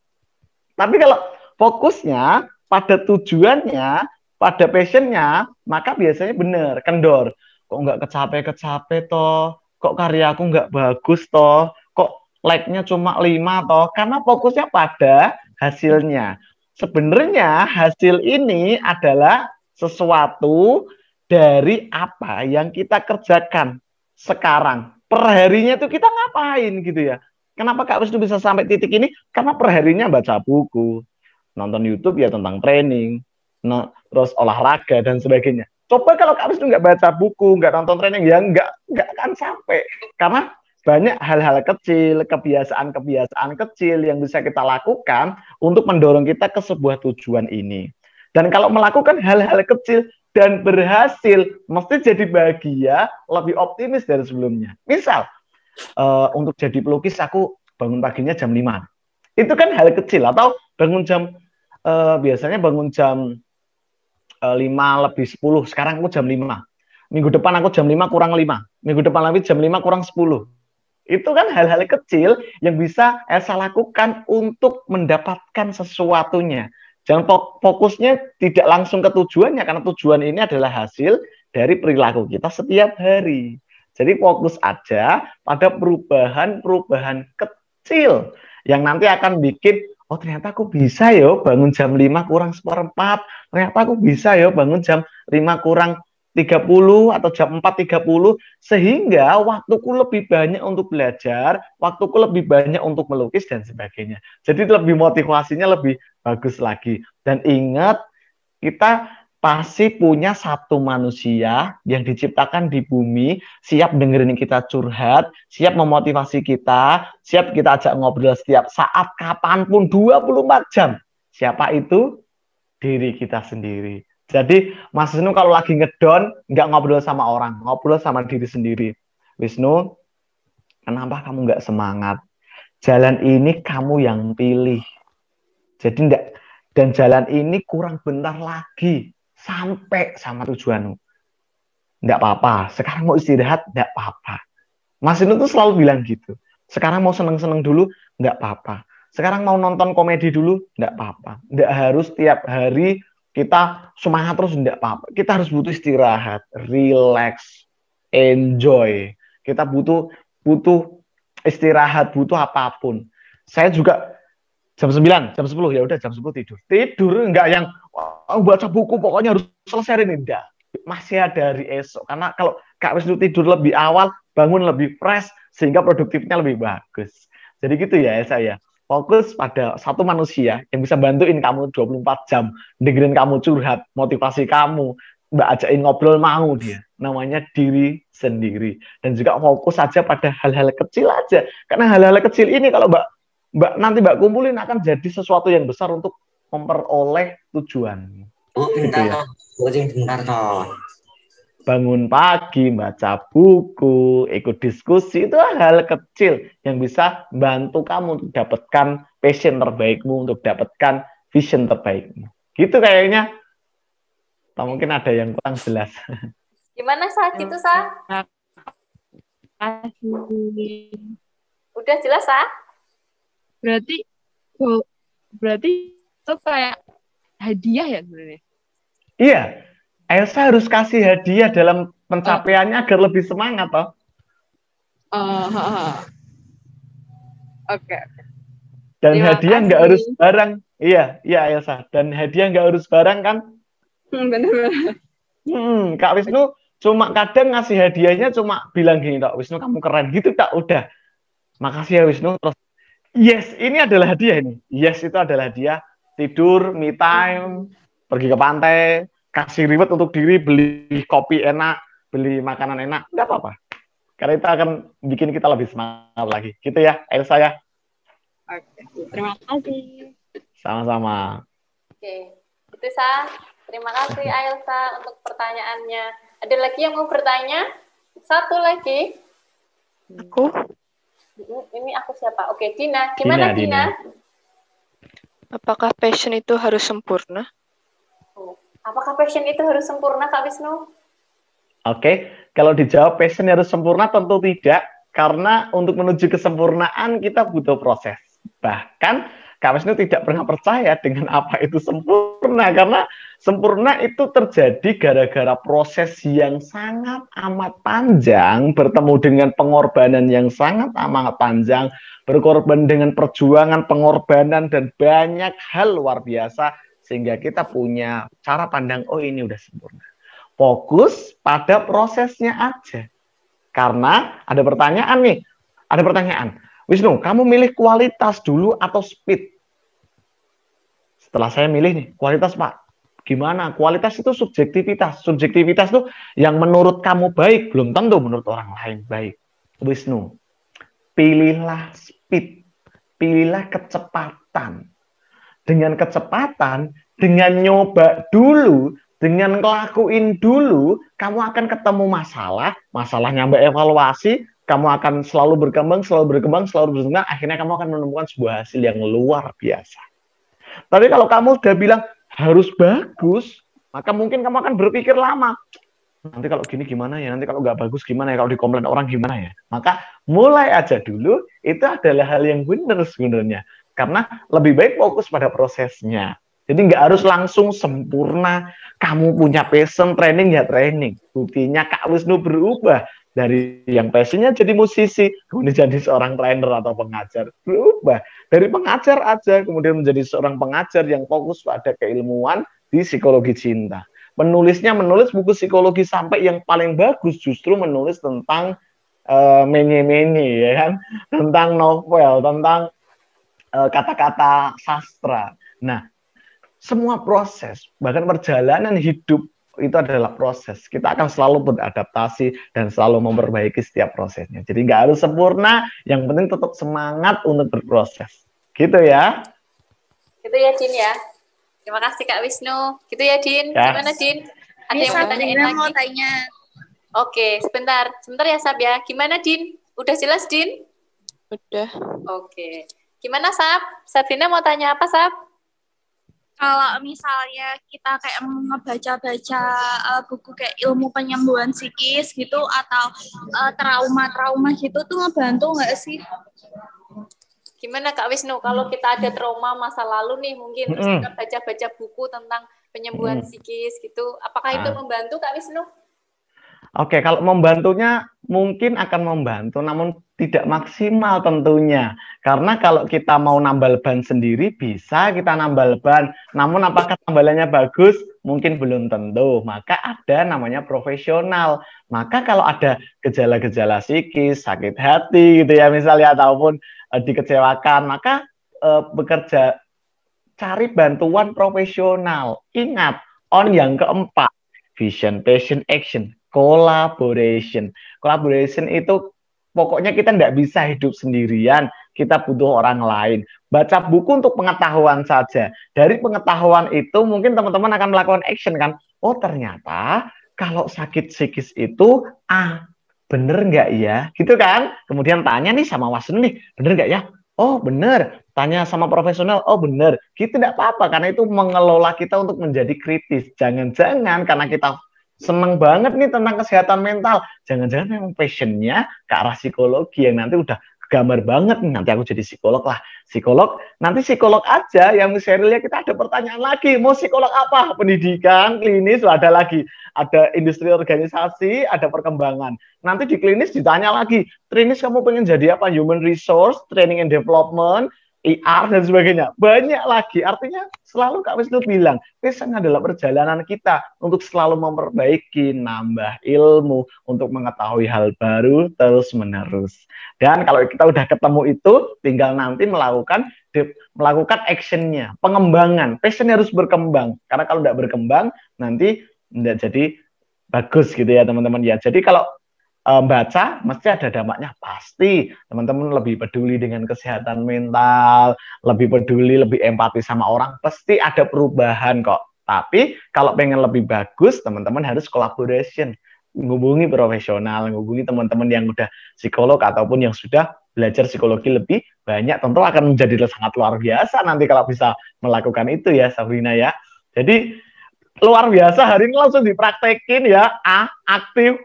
Tapi kalau fokusnya pada tujuannya, pada passionnya, maka biasanya benar, kendor. Kok nggak kecapek toh? Kok karya aku nggak bagus toh? Kok like-nya cuma 5 toh? Karena fokusnya pada hasilnya. Sebenarnya hasil ini adalah sesuatu dari apa yang kita kerjakan sekarang. Per harinya itu kita ngapain gitu ya. Kenapa Kak Wisnu bisa sampai titik ini? Karena per harinya baca buku, nonton YouTube ya tentang training, terus olahraga dan sebagainya. Coba kalau Kak Wisnu nggak baca buku, nggak nonton training, ya nggak akan sampai. Karena banyak hal-hal kecil, kebiasaan kecil yang bisa kita lakukan untuk mendorong kita ke sebuah tujuan ini. Dan kalau melakukan hal-hal kecil dan berhasil, mesti jadi bahagia, lebih optimis dari sebelumnya. Misal, untuk jadi pelukis aku bangun paginya jam 5. Itu kan hal kecil. Atau bangun biasanya bangun jam 5:50. Sekarang aku jam 5. Minggu depan aku jam 5 kurang 5. Minggu depan lagi jam 5 kurang 10. Itu kan hal-hal kecil yang bisa Elsa lakukan untuk mendapatkan sesuatunya. Jangan fokusnya tidak langsung ke tujuannya, karena tujuan ini adalah hasil dari perilaku kita setiap hari. Jadi fokus aja pada perubahan kecil yang nanti akan bikin, oh ternyata aku bisa yo bangun jam 5 kurang 1/4, ternyata aku bisa yo bangun jam 5 kurang 30 atau jam 4:30, sehingga waktuku lebih banyak untuk belajar, waktuku lebih banyak untuk melukis dan sebagainya. Jadi lebih motivasinya lebih bagus lagi. Dan ingat, kita pasti punya satu manusia yang diciptakan di bumi, siap dengerin kita curhat, siap memotivasi kita, siap kita ajak ngobrol setiap saat, kapanpun, 24 jam. Siapa itu? Diri kita sendiri. Jadi Mas Wisnu kalau lagi ngedown, nggak ngobrol sama orang, ngobrol sama diri sendiri. Wisnu, kenapa kamu nggak semangat? Jalan ini kamu yang pilih. Jadi dan jalan ini kurang bentar lagi sampai sama tujuanmu. Nggak apa-apa, sekarang mau istirahat, nggak apa-apa. Mas Inu tuh selalu bilang gitu. Sekarang mau seneng-seneng dulu, nggak apa-apa. Sekarang mau nonton komedi dulu, nggak apa-apa. Nggak harus tiap hari kita semangat terus, nggak apa-apa. Kita harus butuh istirahat, relax, enjoy. Kita butuh butuh istirahat, butuh apapun. Saya juga jam 10, ya udah jam 10 tidur. Tidur nggak yang baca buku pokoknya harus selesai ini, enggak. Masih ada hari esok. Karena kalau Kak Wisnu tidur lebih awal, bangun lebih fresh, sehingga produktifnya lebih bagus. Jadi gitu ya saya. Fokus pada satu manusia yang bisa bantuin kamu 24 jam, dengerin kamu curhat, motivasi kamu, Mbak ajakin ngobrol mau dia. Namanya diri sendiri. Dan juga fokus saja pada hal-hal kecil aja. Karena hal-hal kecil ini kalau nanti Mbak kumpulin akan jadi sesuatu yang besar untuk memperoleh tujuan. Gitu ya. Bangun pagi, baca buku, ikut diskusi, itu hal kecil yang bisa bantu kamu untuk dapatkan passion terbaikmu, untuk dapatkan vision terbaikmu. Gitu kayaknya. Atau mungkin ada yang kurang jelas. Gimana Sa? Gitu Sa? Udah jelas Sa? Berarti itu kayak hadiah ya sebenarnya? Iya. Elsa harus kasih hadiah dalam pencapaiannya agar lebih semangat, toh. Oke. Dan hadiah nggak harus barang. Iya Elsa. Dan hadiah nggak harus barang kan? Benar-benar. Kak Wisnu cuma kadang ngasih hadiahnya cuma bilang gini, Kak Wisnu kamu keren gitu, tak udah. Makasih ya Wisnu. Terus, yes, ini adalah hadiah ini. Yes, itu adalah hadiah. Tidur, me time, pergi ke pantai, kasih reward untuk diri, beli kopi enak, beli makanan enak, nggak apa-apa. Karena itu akan bikin kita lebih semangat lagi. Gitu ya, Elsa ya. Oke, terima kasih. Sama-sama. Oke, itu Sa. Terima kasih Elsa untuk pertanyaannya. Ada lagi yang mau bertanya? Satu lagi. Aku. Ini aku siapa? Oke, Dina. Gimana Dina? Apakah passion itu harus sempurna? Apakah passion itu harus sempurna, Kak Wisnu? Oke, kalau dijawab passion harus sempurna, tentu tidak. Karena untuk menuju kesempurnaan kita butuh proses. Bahkan Kak Wisnu tidak pernah percaya dengan apa itu sempurna. Karena sempurna itu terjadi gara-gara proses yang sangat amat panjang, bertemu dengan pengorbanan yang sangat amat panjang, berkorban dengan perjuangan, pengorbanan, dan banyak hal luar biasa, sehingga kita punya cara pandang, oh ini udah sempurna. Fokus pada prosesnya aja. Karena ada pertanyaan nih, ada pertanyaan. Wisnu, kamu milih kualitas dulu atau speed? Setelah saya milih nih, kualitas Pak. Gimana? Kualitas itu subjektivitas. Subjektivitas itu yang menurut kamu baik, belum tentu menurut orang lain baik. Wisnu, pilihlah speed. Pilihlah kecepatan. Dengan kecepatan, dengan nyoba dulu, dengan ngelakuin dulu, kamu akan ketemu masalah nyampe evaluasi, kamu akan selalu berkembang, akhirnya kamu akan menemukan sebuah hasil yang luar biasa. Tapi kalau kamu udah bilang harus bagus, maka mungkin kamu akan berpikir lama. Nanti kalau gini gimana ya? Nanti kalau nggak bagus gimana ya? Kalau dikomplain orang gimana ya? Maka mulai aja dulu, itu adalah hal yang benar sebenarnya. Karena lebih baik fokus pada prosesnya. Jadi nggak harus langsung sempurna. Kamu punya passion, training ya training. Buktinya Kak Wisnu berubah. Dari yang passionnya jadi musisi, kemudian jadi seorang trainer atau pengajar. Berubah. Dari pengajar aja, kemudian menjadi seorang pengajar yang fokus pada keilmuan di psikologi cinta. Penulisnya menulis buku psikologi sampai yang paling bagus justru menulis tentang menye-menye, ya kan? Tentang novel, tentang kata-kata sastra. Nah, semua proses, bahkan perjalanan hidup itu adalah proses. Kita akan selalu beradaptasi dan selalu memperbaiki setiap prosesnya. Jadi nggak harus sempurna, yang penting tetap semangat untuk berproses. Gitu ya. Gitu ya, Din ya. Terima kasih Kak Wisnu. Gitu ya, Din. Ya. Gimana, Din? Ada yang mau tanyain lagi? Mau tanya. Oke, sebentar ya, Sab ya. Gimana, Din? Udah jelas, Din? Udah. Oke. Gimana, Sab? Sabrina mau tanya apa, Sab? Kalau misalnya kita kayak ngebaca-baca buku kayak ilmu penyembuhan psikis gitu atau trauma-trauma gitu tuh ngebantu nggak sih? Gimana Kak Wisnu, kalau kita ada trauma masa lalu nih mungkin, terus kita baca-baca buku tentang penyembuhan psikis gitu, apakah itu membantu Kak Wisnu? Oke, kalau membantunya mungkin akan membantu, namun tidak maksimal tentunya. Karena kalau kita mau nambal ban sendiri, bisa kita nambal ban. Namun apakah tambalannya bagus? Mungkin belum tentu. Maka ada namanya profesional. Maka kalau ada gejala-gejala psikis, sakit hati gitu ya misalnya, ataupun dikecewakan, maka bekerja, cari bantuan profesional. Ingat, on yang keempat, vision, passion, action. Collaboration. Collaboration itu pokoknya kita tidak bisa hidup sendirian, kita butuh orang lain. Baca buku untuk pengetahuan saja. Dari pengetahuan itu mungkin teman-teman akan melakukan action kan. Oh ternyata kalau sakit psikis itu bener nggak ya? Gitu kan. Kemudian tanya nih sama Wasnu nih, bener nggak ya? Oh bener. Tanya sama profesional, oh bener. Gitu tidak apa-apa karena itu mengelola kita untuk menjadi kritis. Jangan-jangan karena kita seneng banget nih tentang kesehatan mental. Jangan-jangan memang passionnya ke arah psikologi yang nanti udah gambar banget nih. Nanti aku jadi psikolog lah. Psikolog, nanti psikolog aja yang misalnya kita ada pertanyaan lagi. Mau psikolog apa? Pendidikan, klinis, ada lagi. Ada industri organisasi, ada perkembangan. Nanti di klinis ditanya lagi. Klinis kamu pengen jadi apa? Human resource, training and development, IR dan sebagainya. Banyak lagi. Artinya selalu Kak Wisnu bilang, passion adalah perjalanan kita untuk selalu memperbaiki, nambah ilmu, untuk mengetahui hal baru terus-menerus. Dan kalau kita udah ketemu itu, tinggal nanti melakukan actionnya, pengembangan. Passion harus berkembang. Karena kalau tidak berkembang, nanti tidak jadi bagus gitu ya teman-teman ya. Jadi kalau baca mesti ada dampaknya pasti. Teman-teman lebih peduli dengan kesehatan mental, lebih peduli, lebih empati sama orang, pasti ada perubahan kok. Tapi kalau pengen lebih bagus, teman-teman harus collaboration, menghubungi profesional, menghubungi teman-teman yang udah psikolog ataupun yang sudah belajar psikologi lebih banyak, tentu akan menjadi sangat luar biasa nanti kalau bisa melakukan itu ya Sabrina ya. Jadi luar biasa, hari ini langsung dipraktekin ya, aktif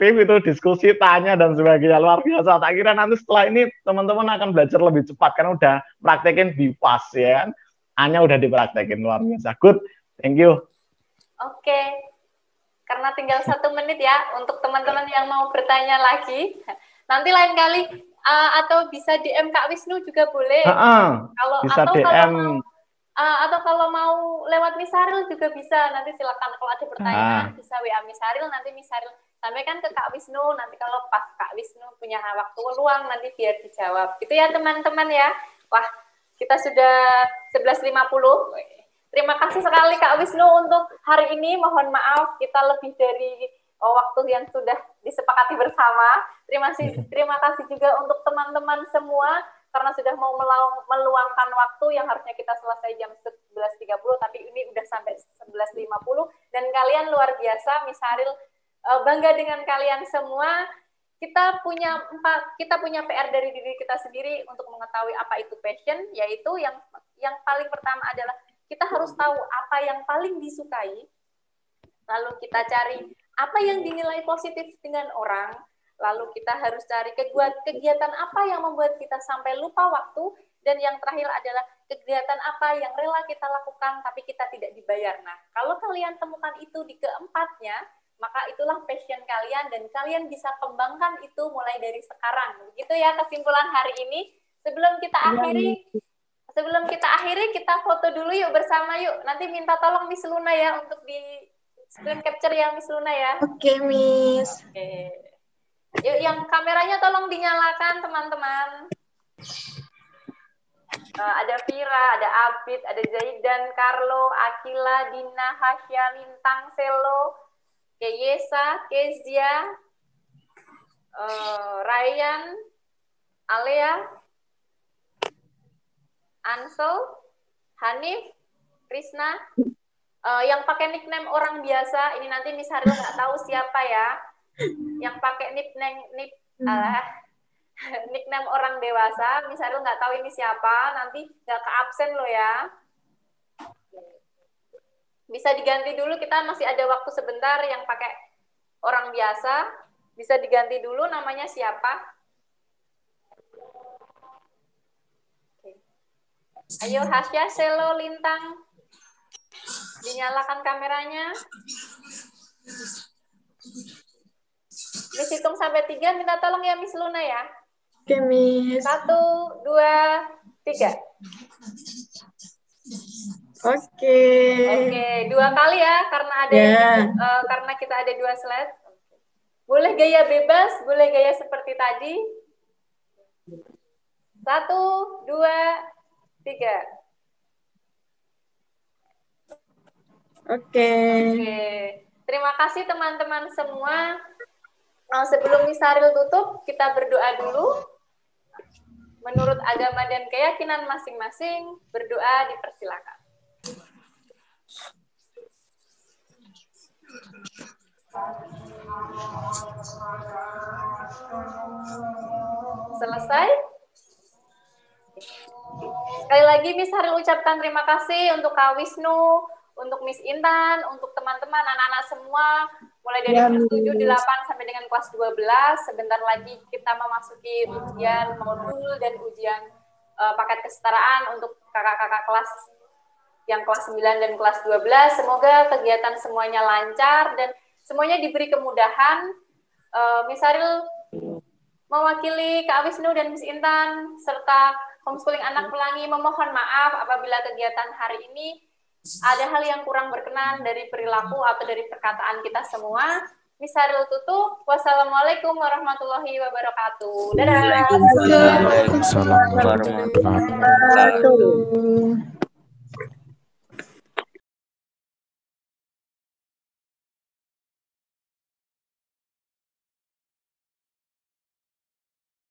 itu diskusi, tanya dan sebagainya, luar biasa. Tak kira nanti setelah ini teman-teman akan belajar lebih cepat karena udah praktekin BIPAS ya, A-nya udah dipraktekin, luar biasa. Good, thank you. Oke, karena tinggal 1 menit ya untuk teman-teman yang mau bertanya lagi, nanti lain kali atau bisa DM Kak Wisnu juga boleh. Bisa DM. Atau kalau mau lewat Misaril juga bisa, nanti silakan kalau ada pertanyaan bisa WA Misaril, nanti Misaril sampaikan ke Kak Wisnu, nanti kalau pas Kak Wisnu punya waktu luang nanti biar dijawab gitu ya teman-teman ya. Wah kita sudah 11.50. Terima kasih sekali Kak Wisnu untuk hari ini, mohon maaf kita lebih dari waktu yang sudah disepakati bersama. Terima kasih juga untuk teman-teman semua karena sudah mau meluangkan waktu yang harusnya kita selesai jam 11.30, tapi ini udah sampai 11.50, dan kalian luar biasa, Misaril bangga dengan kalian semua. Kita punya PR dari diri kita sendiri untuk mengetahui apa itu passion, yaitu yang paling pertama adalah kita harus tahu apa yang paling disukai, lalu kita cari apa yang dinilai positif dengan orang, lalu kita harus cari kegiatan apa yang membuat kita sampai lupa waktu, dan yang terakhir adalah kegiatan apa yang rela kita lakukan tapi kita tidak dibayar. Nah, kalau kalian temukan itu di keempatnya, maka itulah passion kalian dan kalian bisa kembangkan itu mulai dari sekarang. Begitu ya kesimpulan hari ini. Sebelum kita akhiri, kita foto dulu yuk bersama yuk. Nanti minta tolong Miss Luna ya untuk di screen capture ya Miss Luna ya. Oke, Miss. Oke. Yuk, yang kameranya tolong dinyalakan, teman-teman. Ada Vira, ada Abid, ada Zaidan, Carlo, Akila, Dina, Hasya, Lintang, Selo, Keyesa, Kezia, Ryan, Alea, Ansel, Hanif, Krisna. Yang pakai nickname orang biasa, ini nanti Miss Haril nggak tahu siapa ya. Yang pakai nickname orang dewasa, misalnya nggak tahu ini siapa, nanti nggak ke absen lo ya. Bisa diganti dulu, kita masih ada waktu sebentar yang pakai orang biasa. Bisa diganti dulu namanya siapa? Oke. Ayo Hasya, Selo, Lintang. Dinyalakan kameranya. Miss hitung sampai 3, minta tolong ya Miss Luna ya. Oke, Miss. 1, 2, 3. Oke. Oke, 2 kali ya, karena ada karena kita ada 2 slide. Boleh gaya bebas, boleh gaya seperti tadi. 1, 2, 3. Oke. Oke. Terima kasih teman-teman semua. Sebelum Miss Haril tutup, kita berdoa dulu. Menurut agama dan keyakinan masing-masing, berdoa dipersilakan. Selesai? Sekali lagi Miss Haril ucapkan terima kasih untuk Kak Wisnu, untuk Miss Intan, untuk teman-teman, anak-anak semua, mulai dari kelas 7, 8, sampai dengan kelas 12. Sebentar lagi kita memasuki ujian modul dan ujian paket kesetaraan untuk kakak-kakak kelas yang kelas 9 dan kelas 12. Semoga kegiatan semuanya lancar dan semuanya diberi kemudahan. Miss Haril mewakili Kak Wisnu dan Miss Intan serta homeschooling anak pelangi memohon maaf apabila kegiatan hari ini ada hal yang kurang berkenan dari perilaku atau dari perkataan kita semua. Miss Haril tutup. Wassalamualaikum warahmatullahi wabarakatuh. Dadah. Waalaikumsalam warahmatullahi wabarakatuh.